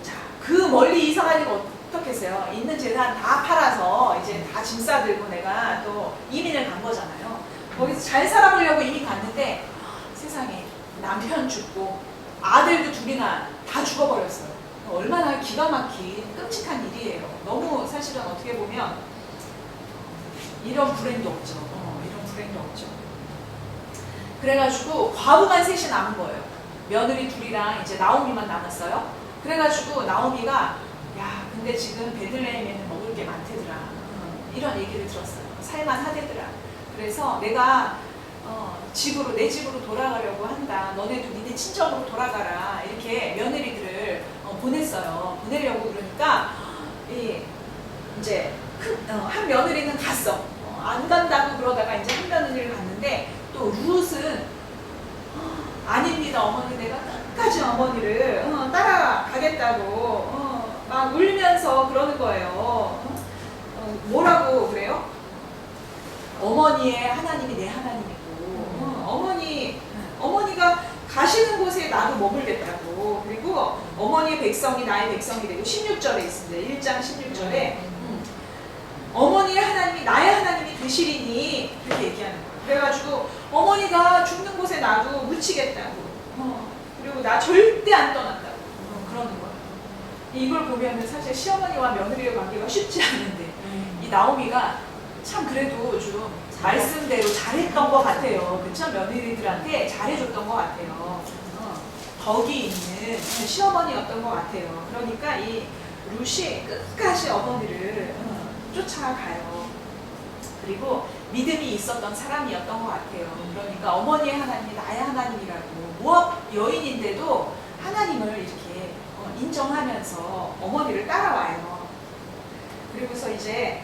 자, 그 멀리 이사 가니까 어떻겠어요? 있는 재산 다 팔아서 이제 다 짐 싸들고 내가 또 이민을 간 거잖아요. 거기서 잘 살아보려고 이민 갔는데 세상에 남편 죽고 아들도 둘이나 다 죽어버렸어요. 얼마나 기가 막힌 끔찍한 일이에요. 너무 사실은 어떻게 보면 이런 불행도 없죠. 이런 불행도 없죠. 그래가지고 과부만 셋이 남은 거예요. 며느리 둘이랑 이제 나오미만 남았어요. 그래가지고 나오미가 야 근데 지금 베들레헴에는 먹을 게 많대더라. 이런 얘기를 들었어요. 살만하대더라. 그래서 내가 내 집으로 돌아가려고 한다. 너네도 니네 친정으로 돌아가라. 이렇게 며느리들을 보냈어요. 보내려고 그러니까 이제 한 며느리는 갔어. 안 간다고 그러다가 이제 한 며느리를 갔는데 또 룻은 아닙니다 어머니 내가 끝까지 어머니를 따라가겠다고 막 울면서 그러는 거예요. 뭐라고 그래요? 어머니의 하나님이 내 하나님이고 어머니가 가시는 곳에 나도 머물겠다고. 그리고 어머니의 백성이 나의 백성이 되고 16절에 있습니다. 1장 16절에 어머니의 하나님이 나의 하나님이 되시리니 그렇게 얘기하는 거예요. 그래가지고 어머니가 죽는 곳에 나도 묻히겠다고 그리고 나 절대 안 떠난다고 그러는 거예요. 이걸 보면 사실 시어머니와 며느리의 관계가 쉽지 않은데 이 나오미가 참 그래도 좀 말씀대로 잘했던 것 같아요. 그쵸? 며느리들한테 잘해줬던 것 같아요. 덕이 있는 시어머니였던 것 같아요. 그러니까 이 룻이 끝까지 어머니를 쫓아가요. 그리고 믿음이 있었던 사람이었던 것 같아요. 그러니까 어머니의 하나님이 나의 하나님이라고 모압 여인인데도 하나님을 이렇게 인정하면서 어머니를 따라와요. 그리고서 이제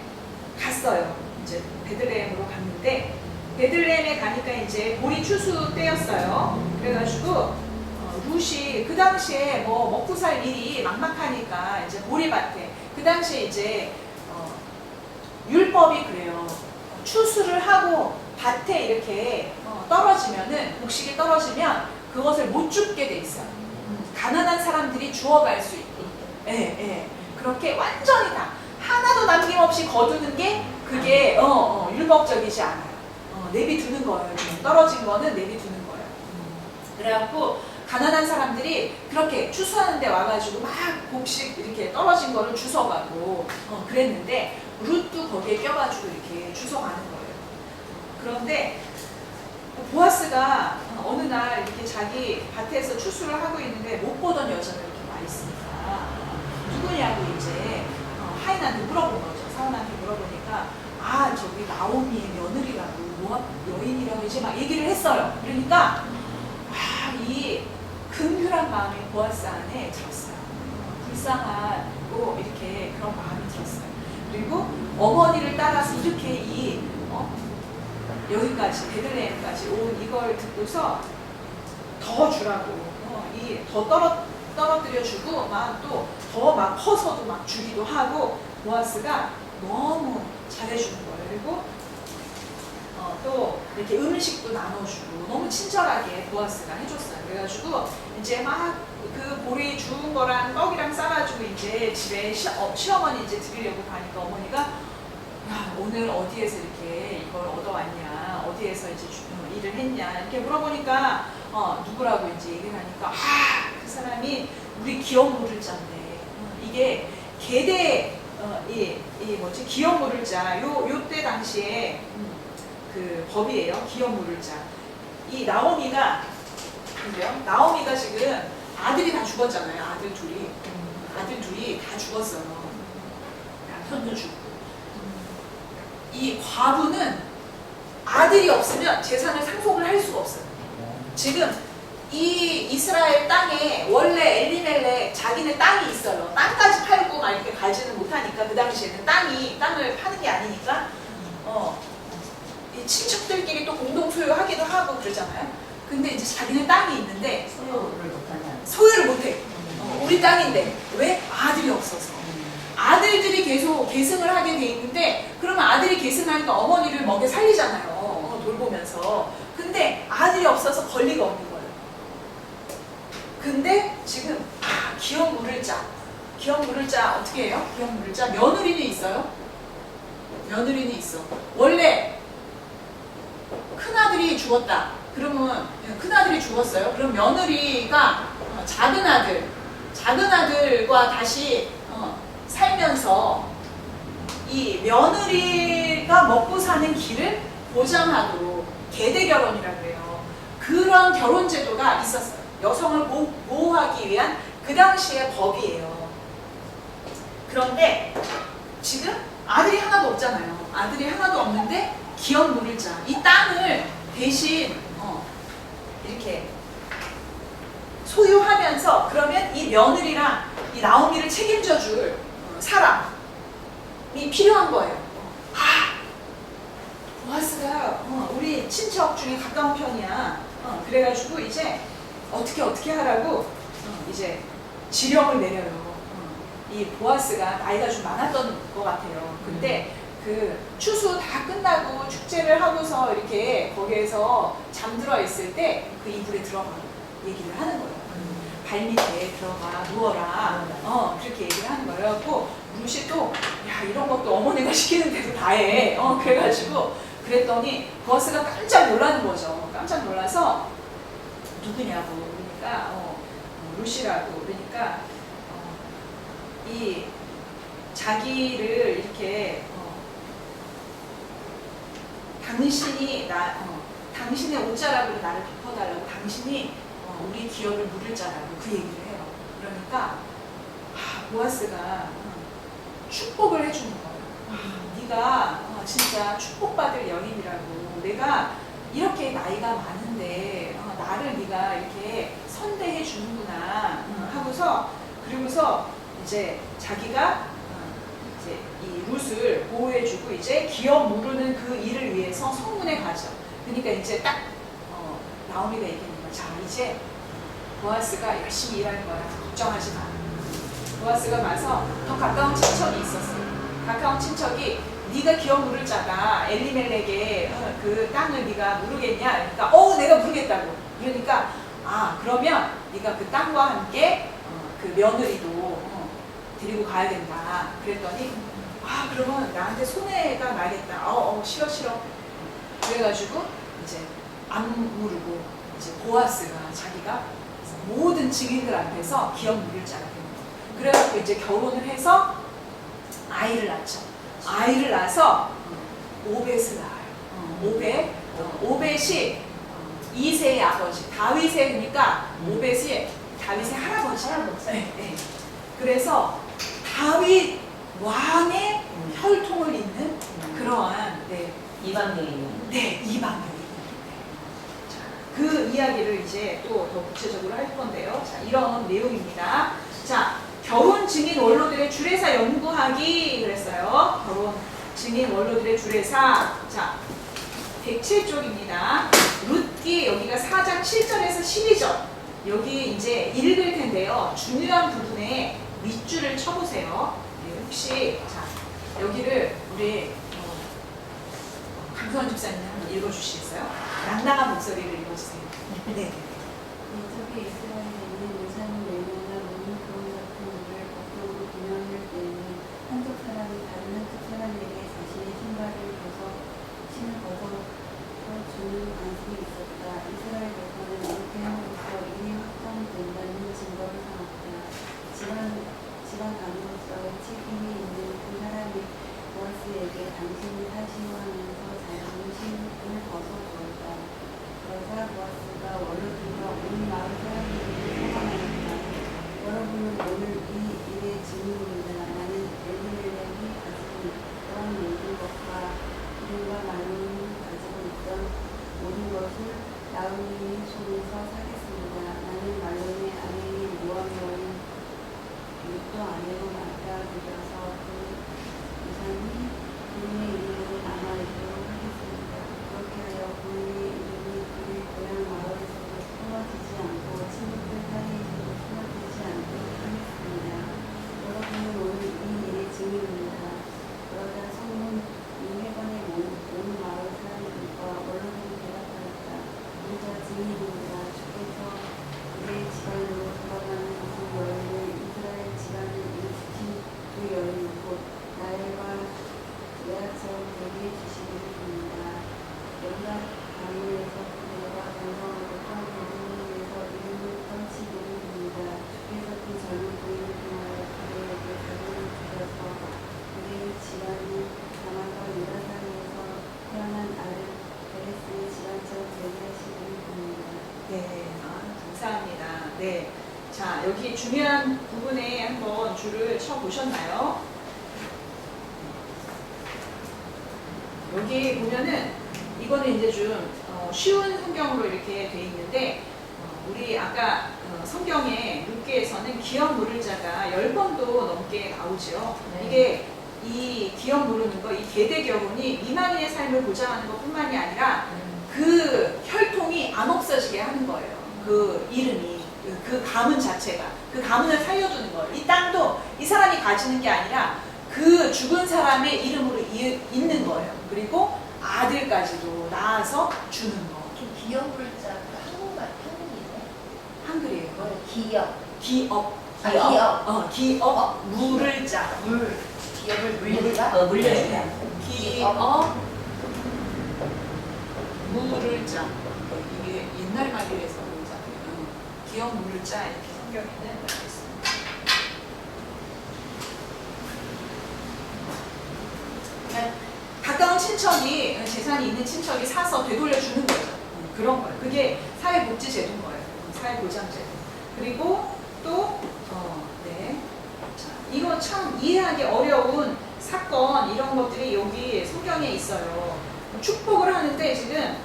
갔어요. 이제 베들레헴으로 갔는데 베들레헴에 가니까 이제 보리 추수 때였어요. 그래가지고 룻이 그 당시에 뭐 먹고 살 일이 막막하니까 이제 보리밭에 그 당시에 이제 율법이 그래요. 추수를 하고 밭에 이렇게 떨어지면은 곡식이 떨어지면 그것을 못 줍게 돼 있어요. 가난한 사람들이 주워갈 수 있게. 예. 그렇게 완전히 다 하나도 남김없이 거두는 게 그게 율법적이지 않아요. 내비두는 거예요. 떨어진 거는 내비두는 거예요. 그래갖고 가난한 사람들이 그렇게 추수하는 데 와가지고 막 곡식 이렇게 떨어진 거를 주워가고 그랬는데 룻도 거기에 껴가지고 이렇게 주워가는 거예요. 그런데 보아스가 어느 날 이렇게 자기 밭에서 추수를 하고 있는데 못 보던 여자가 이렇게 와 있으니까 누구냐고 이제 하인한테 물어본 거죠. 사원한테 물어보니까 저기 나오미의 며느리라고 모압 여인이라고 이제 막 얘기를 했어요. 그러니까 이 긍휼한 마음이 보아스 안에 들었어요. 불쌍하고 이렇게 그런 마음이 들었어요. 그리고 어머니를 따라서 이렇게 여기까지 베들레헴까지 온 이걸 듣고서 더 주라고 더 떨어뜨려 주고 막 또 더 막 커서도 막 주기도 하고 보아스가 너무 잘해주는 거예요. 그리고 또 이렇게 음식도 나눠주고 너무 친절하게 보아스가 해줬어요. 그래가지고 이제 막 그 보리 주운 거랑 떡이랑 싸가지고 이제 집에 시어머니 이제 드리려고 가니까 어머니가 야 오늘 어디에서 이렇게 이걸 얻어왔냐 어디에서 이제 일을 했냐 이렇게 물어보니까 누구라고 이제 얘기를 하니까 그 사람이 우리 기업 물을자인데 이게 계대 기업 물을자 요때 당시에 그 법이에요. 기업 물을자. 이 나오미가 지금 아들이 다 죽었잖아요. 아들 둘이 다 죽었어요. 남편도 죽고. 이 과부는 아들이 없으면 재산을 상속을 할 수가 없어요. 지금 이 이스라엘 땅에 원래 엘리멜렉 자기네 땅이 있어요. 땅까지 팔고 막 이렇게 가지는 못하니까 그 당시에는 땅을 파는 게 아니니까 이 친척들끼리 또 공동 소유하기도 하고 그러잖아요. 근데 이제 자기는 땅이 있는데 소유를 못한다는. 소유를 못해. 우리 땅인데 왜? 아들이 없어서. 아들들이 계속 계승을 하게 돼 있는데 그러면 아들이 계승하니까 어머니를 먹여 살리잖아요. 돌보면서. 근데 아들이 없어서 권리가 없는 거예요. 근데 지금 기업 물을 자. 기업 물을 자 어떻게 해요? 기업 물을 자 며느리는 있어요. 며느리는 있어. 원래 큰아들이 죽었다. 그러면 큰아들이 죽었어요. 그럼 며느리가 작은 아들과 다시 살면서 이 며느리가 먹고 사는 길을 보장하도록 계대결혼이라고 해요. 그런 결혼 제도가 있었어요. 여성을 보호하기 위한 그 당시의 법이에요. 그런데 지금 아들이 하나도 없잖아요. 아들이 하나도 없는데 기업 물을 자. 이 땅을 대신 이렇게 소유하면서 그러면 이 며느리랑 이 나오미를 책임져 줄 사람이 필요한 거예요. 보아스가 우리 친척 중에 가까운 편이야. 그래가지고 이제 어떻게 하라고 이제 지령을 내려요. 이 보아스가 나이가 좀 많았던 것 같아요. 근데 그 추수 다 끝나고 축제를 하고서 이렇게 거기에서 잠들어 있을 때 그 이불에 들어가 얘기를 하는 거예요. 발 밑에 들어가 누워라. 그렇게 얘기를 하는 거예요. 또 루시 또 야 이런 것도 어머니가 시키는 대로 다 해. 그래가지고 그랬더니 보아스가 깜짝 놀라는 거죠. 깜짝 놀라서 누구냐고 그러니까 루시라고 그러니까 이 자기를 이렇게 당신의 옷자락으로 나를 덮어달라고 당신이 우리 기업을 물을 자라고 그 얘기를 해요. 그러니까 보아스가 축복을 해주는 거예요. 네가 진짜 축복받을 여인이라고. 내가 이렇게 나이가 많은데 나를 네가 이렇게 선대해 주는구나 하고서 그러고서 이제 자기가 이제 이 룻을 보호해주고 이제 기업 무르는 그 일을 위해서 성문에 가죠. 그러니까 이제 딱 나오미가 얘기하는 거야. 자 이제 보아스가 열심히 일할 거야. 걱정하지 마. 보아스가 와서 더 가까운 친척이 있었어요. 가까운 친척이 네가 기업 물을 자가 엘리멜렉의 그 땅을 네가 무르겠냐? 그러니까 내가 무르겠다고. 그러니까 그러면 네가 그 땅과 함께 그 며느리도 데리고 가야 된다. 그랬더니 그러면 나한테 손해가 나겠다. 싫어. 그래가지고 이제 안 무르고 이제 보아스가 자기가 모든 증인들 앞에서 기업 물을 자가 됩니다. 그래갖고 이제 결혼을 해서 아이를 낳죠. 아이를 낳아서 오벳을 낳아요. 오벳이 2세의 아버지, 다윗의 그러니까 오벳이 다윗의 할아버지. 네. 그래서 다윗 왕의 혈통을 잇는 그러한 이방인이요. 네, 이방인. 그 이야기를 이제 또 더 구체적으로 할 건데요. 자, 이런 내용입니다. 자, 결혼 증인 원로들의 주례사 연구하기 그랬어요. 결혼 증인 원로들의 주례사. 자, 107쪽입니다. 룻기 여기가 4장 7절에서 12절. 여기 이제 읽을 텐데요. 중요한 부분에 밑줄을 쳐보세요. 네, 혹시 자 여기를 우리 강선 집사님 한번 읽어주시겠어요? 낭낭한 목소리를 읽어주세요. 네. 인석의 이스라엘에 있는 요산을 내려나 모든 그런 같은 일을 법적으로 규명할 때에는 한쪽 사람이 다른 한쪽 사람에게 자신의 신발을 신을 주는 안식이 있었다. 이스라엘 백성은 이렇게 함으로써 일이 확정된다는 증거를 삼았다. 집안 간으로서 책임이 있는 그 사람이 보아스에게 당신이 사시오 하면서 자신의 신을 벗어주었다. 그러자 보아스가 원로들과 온 마을 사람들에게 소망하였다. 여러분은 오늘 이 일의 증인입니다. 나는 엘리멜렉이 가지고 있던 모든 것과 그들과 말론이 가지고 있던 모든 것을 나오미의 손에서 사겠습니다. 나는 말론의 아내인 모압의 어린 룻도 아내로 맡아드려서 그 유산이 그의 이름으로 남아있도록 하겠습니다. 그것이 온갖 나무에서 내가 건강하고 땅 대부분에서 이름을 떨치기를 봅니다. 주께서 그 젊은 부인을 통하여 그대에게 자손을 주셔서 그대의 집안이 다만과 유다 사이에서 태어난 아들 베레스의 집안처럼 되게 하시기를 봅니다. 네, 감사합니다. 네, 자 여기 중요한 부분에 한번 줄을 쳐 보셨나요? 여기 보면은 이거는 이제 좀 쉬운 성경으로 이렇게 돼 있는데 우리 아까 성경에 룻기에서는 기업 물을 자가 10번도 넘게 나오죠. 네. 이게 이 기업 무르는 거, 이 계대 결혼이 미망인의 삶을 보장하는 것뿐만이 아니라 그 혈통이 안 없어지게 하는 거예요. 그 이름이, 그 가문 자체가, 그 가문을 살려두는 거예요. 이 땅도 이 사람이 가지는 게 아니라 그 죽은 사람의 이름으로 있는 거예요. 그리고 아들까지도 낳아서 주는 거. 좀 기업을 짜고 한국말 한국이네. 한글이에요. 기업. 기업. 아, 기업. 기업 물을 짜. 기업을 물리자. 물려주다. 기업 물을 짜. 이게 옛날 말이라서 그러잖아요. 기업 물을 짜 이렇게 성경에는 나와 있습니다. 그러니까 가까운 친척이 재산이 있는 친척이 사서 되돌려 주는 거죠. 그런 거예요. 그게 사회복지제도인 거예요. 사회보장제도. 그리고 또 네. 자, 이거 참 이해하기 어려운 사건 이런 것들이 여기 성경에 있어요. 축복을 하는데 지금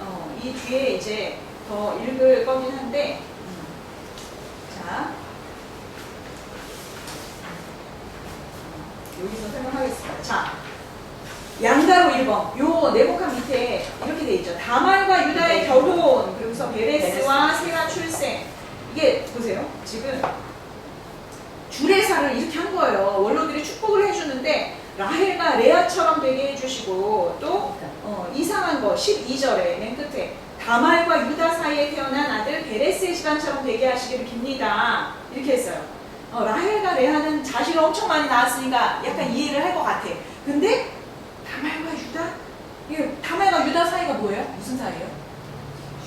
이 뒤에 이제 더 읽을 거긴 한데 자 여기서 설명하겠습니다. 자 양가로 1번 요 내복한 밑에 이렇게 돼 있죠. 다말과 유다의 결혼 그리고서 베레스와 세라 출생 이게 보세요. 지금 주례사를 이렇게 한 거예요. 원로들이 축복을 해주는데 라헬과 레아처럼 되게 해주시고 또 이상한 거 12절에 맨 끝에 다말과 유다 사이에 태어난 아들 베레스의 집안처럼 되게 하시기를 빕니다. 이렇게 했어요. 라헬과 레아는 자식을 엄청 많이 낳았으니까 약간 이해를 할 것 같아. 근데 다말과 유다? 이게 다말과 유다 사이가 뭐예요? 무슨 사이예요?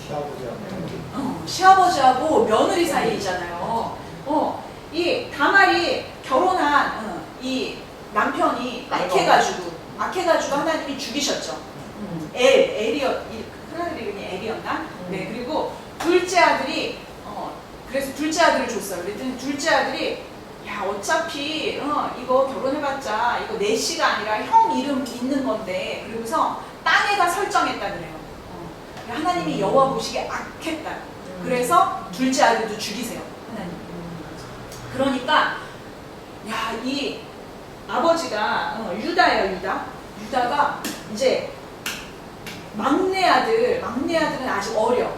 시아버지하고 시아버지하고 며느리 사이잖아요. 이 다말이 결혼한 이 남편이 악해가지고 하나님이 죽이셨죠. 하나님 이름이 엘이었나? 네, 그리고 둘째 아들이 그래서 둘째 아들을 줬어요. 그랬더니 둘째 아들이 야 어차피 이거 결혼해봤자 이거 내 씨가 아니라 형 이름 있는 건데 그러고서 땅에다 설정했다 그래요. 하나님이 여호와 보시기에 악했다. 그래서 둘째 아들도 죽이세요. 하나님. 그러니까 야 이 아버지가 유다예요. 유다가 이제 막내 아들은 아직 어려.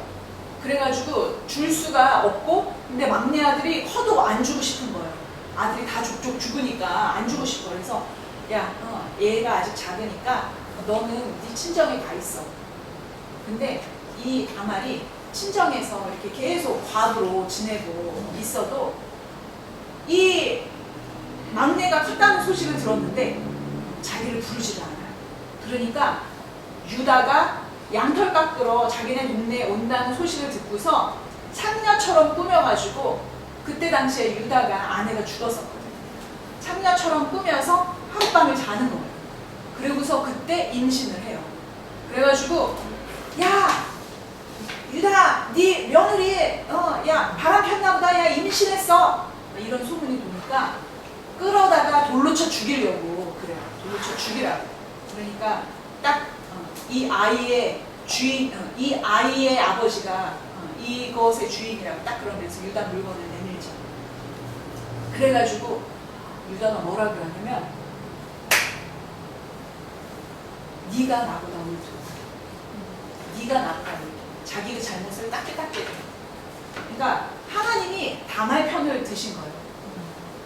그래가지고 줄 수가 없고 근데 막내 아들이 커도 안 주고 싶은 거예요. 아들이 다 족족 죽으니까 안 주고 싶어. 그래서 야 얘가 아직 작으니까 너는 네 친정에 가 있어. 근데 이 다말이 친정에서 이렇게 계속 과부로 지내고 있어도 이 막내가 컸다는 소식을 들었는데 자기를 부르지도 않아요. 그러니까 유다가 양털 깎으러 자기네 동네에 온다는 소식을 듣고서 창녀처럼 꾸며가지고 그때 당시에 유다가 아내가 죽었었거든요. 창녀처럼 꾸며서 하룻밤을 자는 거예요. 그리고서 그때 임신을 해요. 그래가지고 야 유다 네 며느리 야 바람 폈나 보다 야 임신했어 이런 소문이 도니까 끌어다가 돌로 쳐 죽이려고 그래요. 돌로 쳐 죽이라고. 그러니까 딱 이 아이의 주인, 이 아이의 아버지가 이것의 주인이라고 딱 그러면서 유다 물건을 내밀죠. 그래가지고 유다가 뭐라 그러냐면 네가 나보다 옳다. 네가 나보다 옳다. 자기의 잘못을 딱게 그러니까 하나님이 다말 편을 드신 거예요.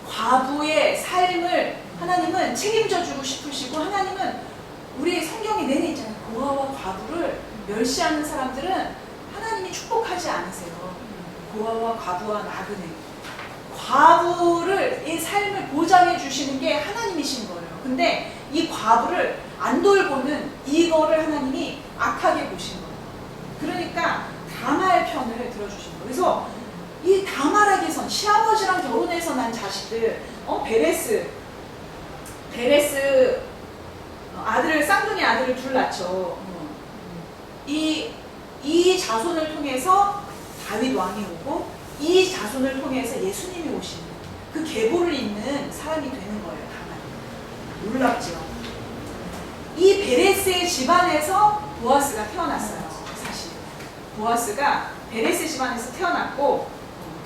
과부의 삶을 하나님은 책임져 주고 싶으시고 하나님은 우리 성경에 내내 있잖아요. 고아와 과부를 멸시하는 사람들은 하나님이 축복하지 않으세요. 고아와 과부와 나그네. 과부를 이 삶을 보장해 주시는 게 하나님이신 거예요. 근데 이 과부를 안 돌보는 이거를 하나님이 악하게 보신 거예요. 그러니까 다말 편을 들어주신 거예요. 그래서 이 다말에게선 시아버지랑 결혼해서 난 자식들, 베레스 아들을 쌍둥이 아들을 둘 낳죠. 이 자손을 통해서 다윗 왕이 오고 이 자손을 통해서 예수님이 오시는 그 계보를 잇는 사람이 되는 거예요. 다말. 놀랍죠. 이 베레스의 집안에서 보아스가 태어났어요. 사실 보아스가 베레스 집안에서 태어났고,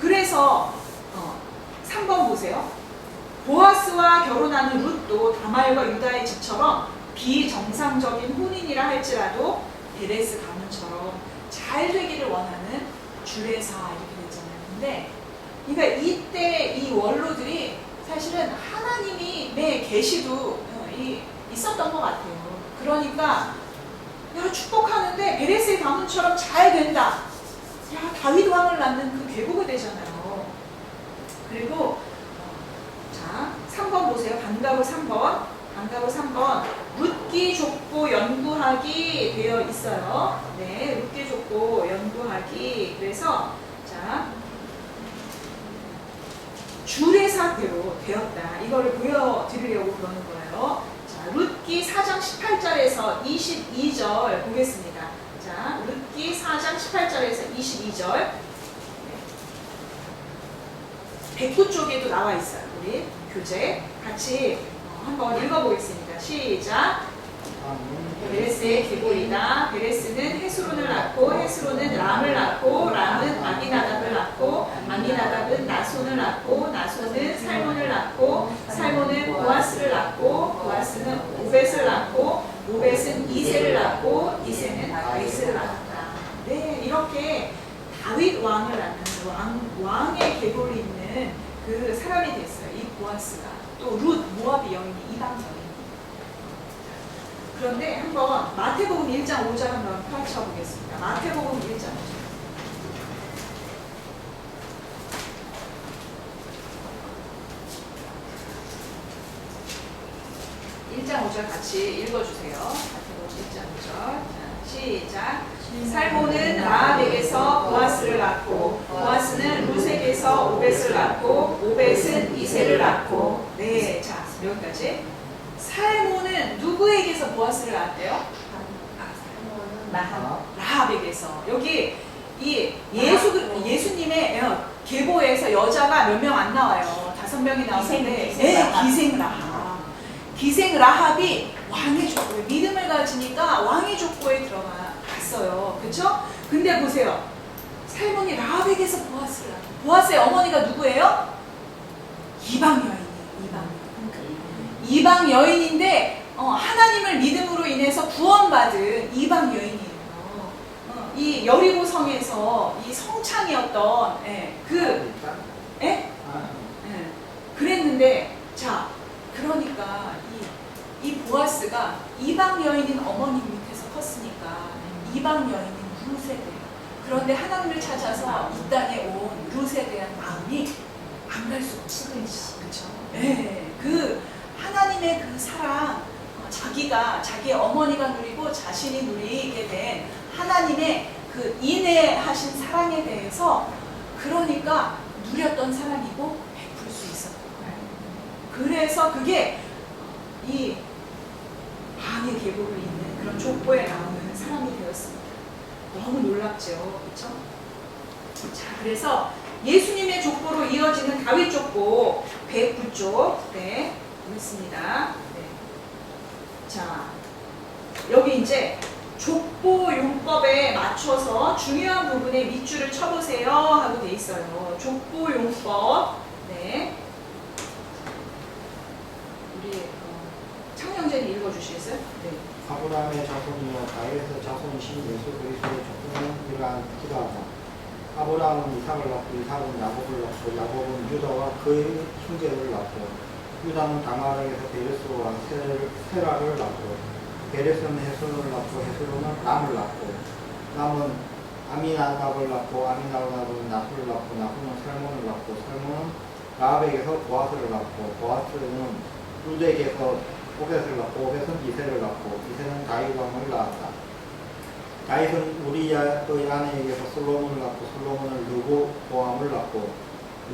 그래서 3번 보세요. 보아스와 결혼하는 룻도 다말과 유다의 집처럼 비정상적인 혼인이라 할지라도 베레스 가문처럼 잘 되기를 원하는 주례사 이렇게 됐잖아요. 근데 그러니까 이때 이 원로들이 사실은 하나님의 계시도 있었던 것 같아요. 그러니까 야, 축복하는데 베레스의 가문처럼 잘 된다. 야, 다윗 왕을 낳는 그 계보가 되잖아요. 그리고 자, 3번 보세요. 반가부 3번. 반가부 3번. 룻기 족보 연구하기 되어 있어요. 네, 룻기 족보 연구하기. 그래서 자, 주례사대로 되었다. 이거를 보여드리려고 그러는 거예요. 자, 룻기 4장 18절에서 22절 보겠습니다. 자, 룻기 4장 18절에서 22절. 109쪽에도 나와 있어요. 우리 교재 같이 한번 읽어보겠습니다. 시작. 베레스의 계보이다. 베레스는 헤스론을 낳고 헤스론은 람을 낳고 람은 아미나답을 낳고 아미나답은 나손을 낳고 나손은 살몬을 낳고 살몬은 보아스를 낳고 보아스는 오벳을 낳고 오벳은 이새를 낳고 이새는 다윗을 낳았다. 네, 이렇게 다윗 왕을 낳는 왕의 계보를 잇는 그 사람이 됐어요. 이 보아스가. 또 룻 모압의 여인이 이방 여인. 그런데 한번 마태복음 1장 5절 한번 펼쳐보겠습니다. 마태복음 1장 5절. 1장 5절 같이 읽어주세요. 마태복음 1장 5절. 시작. 살몬은 라합에게서 보아스를 낳고 보아스는 룻에게서 오벳을 낳고 오벳은 이새를 낳고. 네, 자 여기까지. 살몬은 누구에게서 보아스를 낳았대요? 라합에게서. 여기 이 예수님의 계보에서 여자가 몇 명 안 나와요. 5명이 나오는데 기생 라합. 기생 라합이 왕의 족보에 믿음을 가지니까 왕의 족보에 들어갔어요. 그렇죠? 근데 보세요. 살몬이 라합에게서 보아스를 낳았어요. 보아스의 어머니가 누구예요? 이방 여인이에요. 이방 여인인데 하나님을 믿음으로 인해서 구원받은 이방 여인이에요. 이 여리고 성에서 이 성창이었던 그랬는데, 자, 그러니까 이 보아스가 이방 여인인 어머님 밑에서 컸으니까 이방 여인인 룻에 대한, 그런데 하나님을 찾아서 이 땅에 온 룻에 대한 마음이 안 갈 수가 없어요. 그렇죠? 네, 그 하나님의 그 사랑, 자기의 어머니가 누리고 자신이 누리게 된 하나님의 그 인내하신 사랑에 대해서 그러니까 누렸던 사랑이고 베풀 수 있었던 거예요. 그래서 그게 이 왕의 계보를 잇는 그런 족보에 나오는 사람이 되었습니다. 너무 놀랍죠, 그렇죠? 자, 그래서 예수님의 족보로 이어지는 다윗 족보 109쪽, 네, 있습니다. 네. 자, 여기 이제 족보 용법에 맞춰서 중요한 부분에 밑줄을 쳐보세요 하고 돼 있어요. 족보 용법. 네. 우리 창영재님 읽어주시겠어요? 네. 아브라함의 자손이요 다윗의 자손이신 예수 그리스도의 족보는 이러한 기도하다. 아브라함은 이삭을 낳고 이삭은 야곱을 낳고 야곱은 유다와 그의 형제를 낳고 유다는 다말에게서 베레스와 세라를 낳고 베레스는 헤스론을 낳고 헤스론은 람을 낳고 람은 아미나답을 낳고 아미나답은 나후를 낳고 나후는 살몬을 낳고 살몬은 라합에게서 보아스를 낳고 보아스는 룻에게서 오벳을 낳고 오벳은 이새를 낳고 이새는 다윗 왕을 낳았다. 다윗은 우리야의 아내에게서 솔로몬을 낳고 솔로몬을 르호보암을 낳고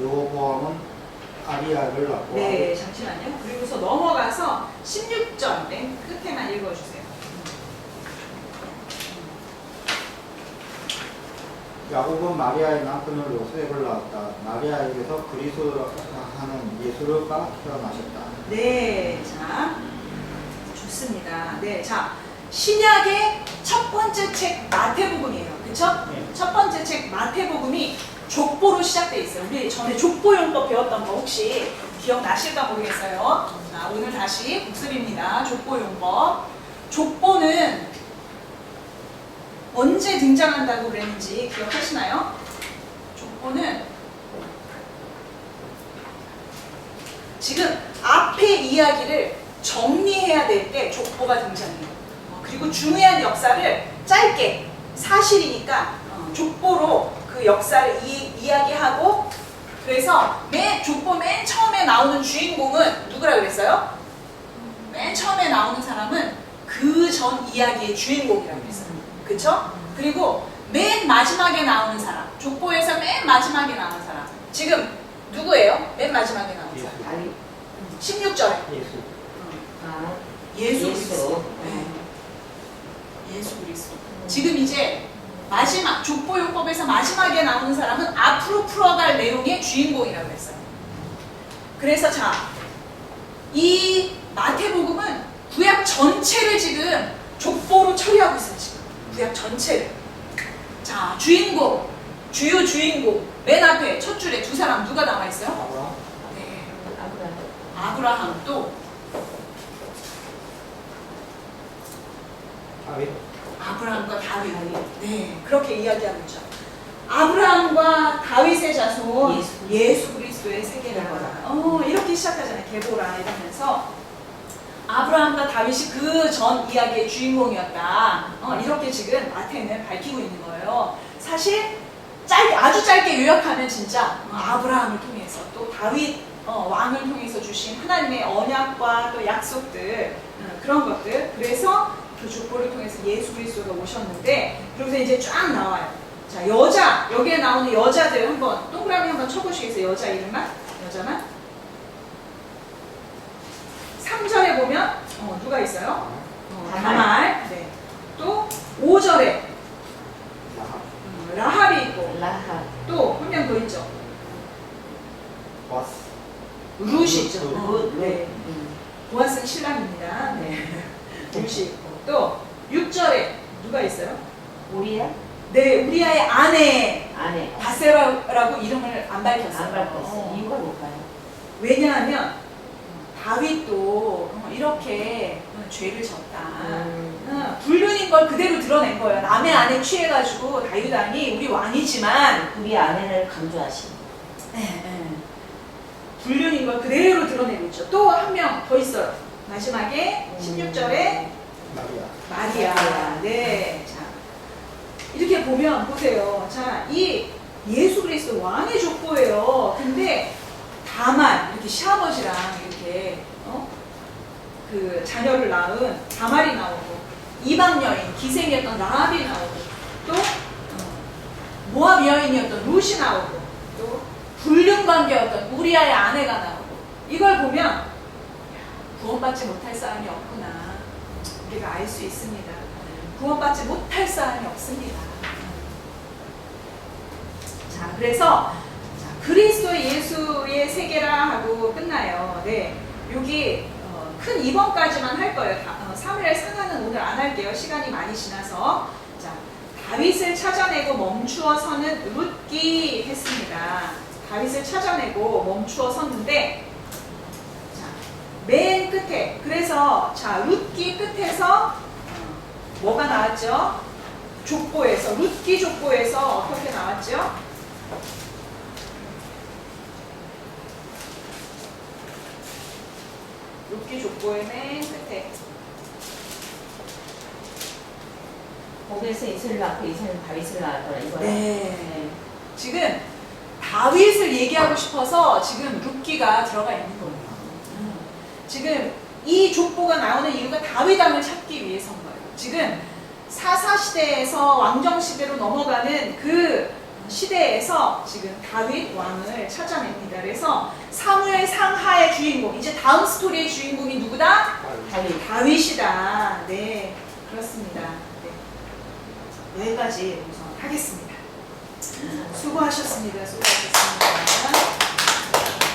르호보암은 아비야를 낳고 네, 잠시만요. 그리고서 넘어가서 16절 맨 끝에만 읽어주세요. 야곱은 마리아의 남편을 요셉을 낳았다. 마리아에게서 그리스도라 하는 예수가 태어나셨다. 네, 자, 좋습니다. 네, 자, 신약의 첫 번째 책 마태복음이에요. 그쵸? 네. 첫 번째 책 마태복음이 족보로 시작되어 있어요. 우리 전에 족보용법 배웠던 거 혹시 기억나실까 모르겠어요. 자, 오늘 다시 복습입니다. 족보용법. 족보는 언제 등장한다고 그랬는지 기억하시나요? 족보는 지금 앞의 이야기를 정리해야 될 때 족보가 등장해요. 그리고 중요한 역사를 짧게, 사실이니까 족보로 그 역사를 이야기하고, 그래서 족보 맨 처음에 나오는 주인공은 누구라 그랬어요? 맨 처음에 나오는 사람은 그 전 이야기의 주인공이라고 그랬어요. 그쵸? 그리고 맨 마지막에 나오는 사람, 족보에서 맨 마지막에 나오는 사람, 지금 누구예요? 맨 마지막에 나오는 사람. 다윗. 16절에 예수. 아, 예수 그리스도. 네. 예수 그리스도. 지금 이제 마지막 족보용법에서 마지막에 나오는 사람은 앞으로 풀어갈 내용의 주인공이라고 했어요. 그래서 자, 이 마태복음은 구약 전체를 지금 족보로 처리하고 있어요. 지금 구약 전체를. 자, 주인공, 주요 주인공 맨 앞에 첫 줄에 두 사람 누가 나와 있어요? 아브라함. 네, 아브라함. 아브라함 또 다윗. 아브라함과 다윗. 네, 그렇게 이야기하고 있죠. 아브라함과 다윗의 자손 예수 그리스도의 세계라. 이렇게 시작하잖아요. 게보라 이러면서 아브라함과 다윗이 그 전 이야기의 주인공이었다. 이렇게 지금 마태는 밝히고 있는 거예요. 사실 아주 짧게 요약하면 진짜 아브라함을 통해서 또 다윗 왕을 통해서 주신 하나님의 언약과 또 약속들, 그런 것들. 그래서 그 족보를 통해서 예수 그리스도가 오셨는데, 그러면서 이제 쫙 나와요. 자, 여자, 여기에 나오는 여자들 한번 동그라미 한번 쳐보시겠어요? 여자 이름만? 여자만? 3절에 보면 누가 있어요? 다말. 네. 또 5절에 라합. 라합이 있고, 라합. 또 한 명 더 있죠. 보아스. 룻이 있죠. 룻. 네. 보아스는 신랑입니다. 네. 룻이 있고, 또 6절에 누가 있어요? 우리야? 네, 우리아의 아내 아내. 바세라라고 이름을 안 밝혔어요. 안 밝혔어. 이유가 뭘까요? 왜냐하면 다윗도 이렇게 죄를 졌다. 불륜인 걸 그대로 드러낸 거예요. 남의 아내 취해가지고 다윗 왕이 우리 왕이지만 우리 아내를 강조하신. 불륜인 걸 그대로 드러내고 있죠. 또 한 명 더 있어요. 마지막에 16절에 마리아. 마리아. 네. 자, 이렇게 보면 보세요. 자, 이 예수 그리스도 왕의 족보예요. 근데 다만 이렇게 시아버지랑 이렇게 그 자녀를 낳은 다말이 나오고, 이방 여인 기생이었던 라합이 나오고, 또 모압 여인이었던 룻이 나오고, 또 불륜 관계였던 우리아의 아내가 나오고. 이걸 보면 구원받지 못할 사람이 없구나, 우리가 알 수 있습니다. 구원받지 못할 사람이 없습니다. 자, 그래서 그리스도의 예수의 세계라 하고 끝나요. 네, 여기 큰 2번까지만 할 거예요. 사무엘 상하는 오늘 안 할게요. 시간이 많이 지나서. 자, 다윗을 찾아내고 멈추어 서는 룻기 했습니다. 다윗을 찾아내고 멈추어 섰는데, 자, 맨 끝에, 그래서 자, 룻기 끝에서 뭐가 나왔죠? 족보에서, 룻기 족보에서 어떻게 나왔죠? 룻기 족보의 맨 끝에 거기에서 이슬을 낳고 이슬은 다윗을 낳았더라 이거야. 네. 지금 다윗을 얘기하고 싶어서 지금 룻기가 들어가 있는 거예요. 지금 이 족보가 나오는 이유가 다윗왕을 찾기 위해서인 거예요. 지금 사사시대에서 왕정시대로 넘어가는 그 시대에서 지금 다윗 왕을 찾아냅니다. 그래서 사무엘 상하의 주인공, 이제 다음 스토리의 주인공이 누구다? 다윗이다. 네, 그렇습니다. 네. 여기까지 우선 하겠습니다. 수고하셨습니다. 수고하셨습니다.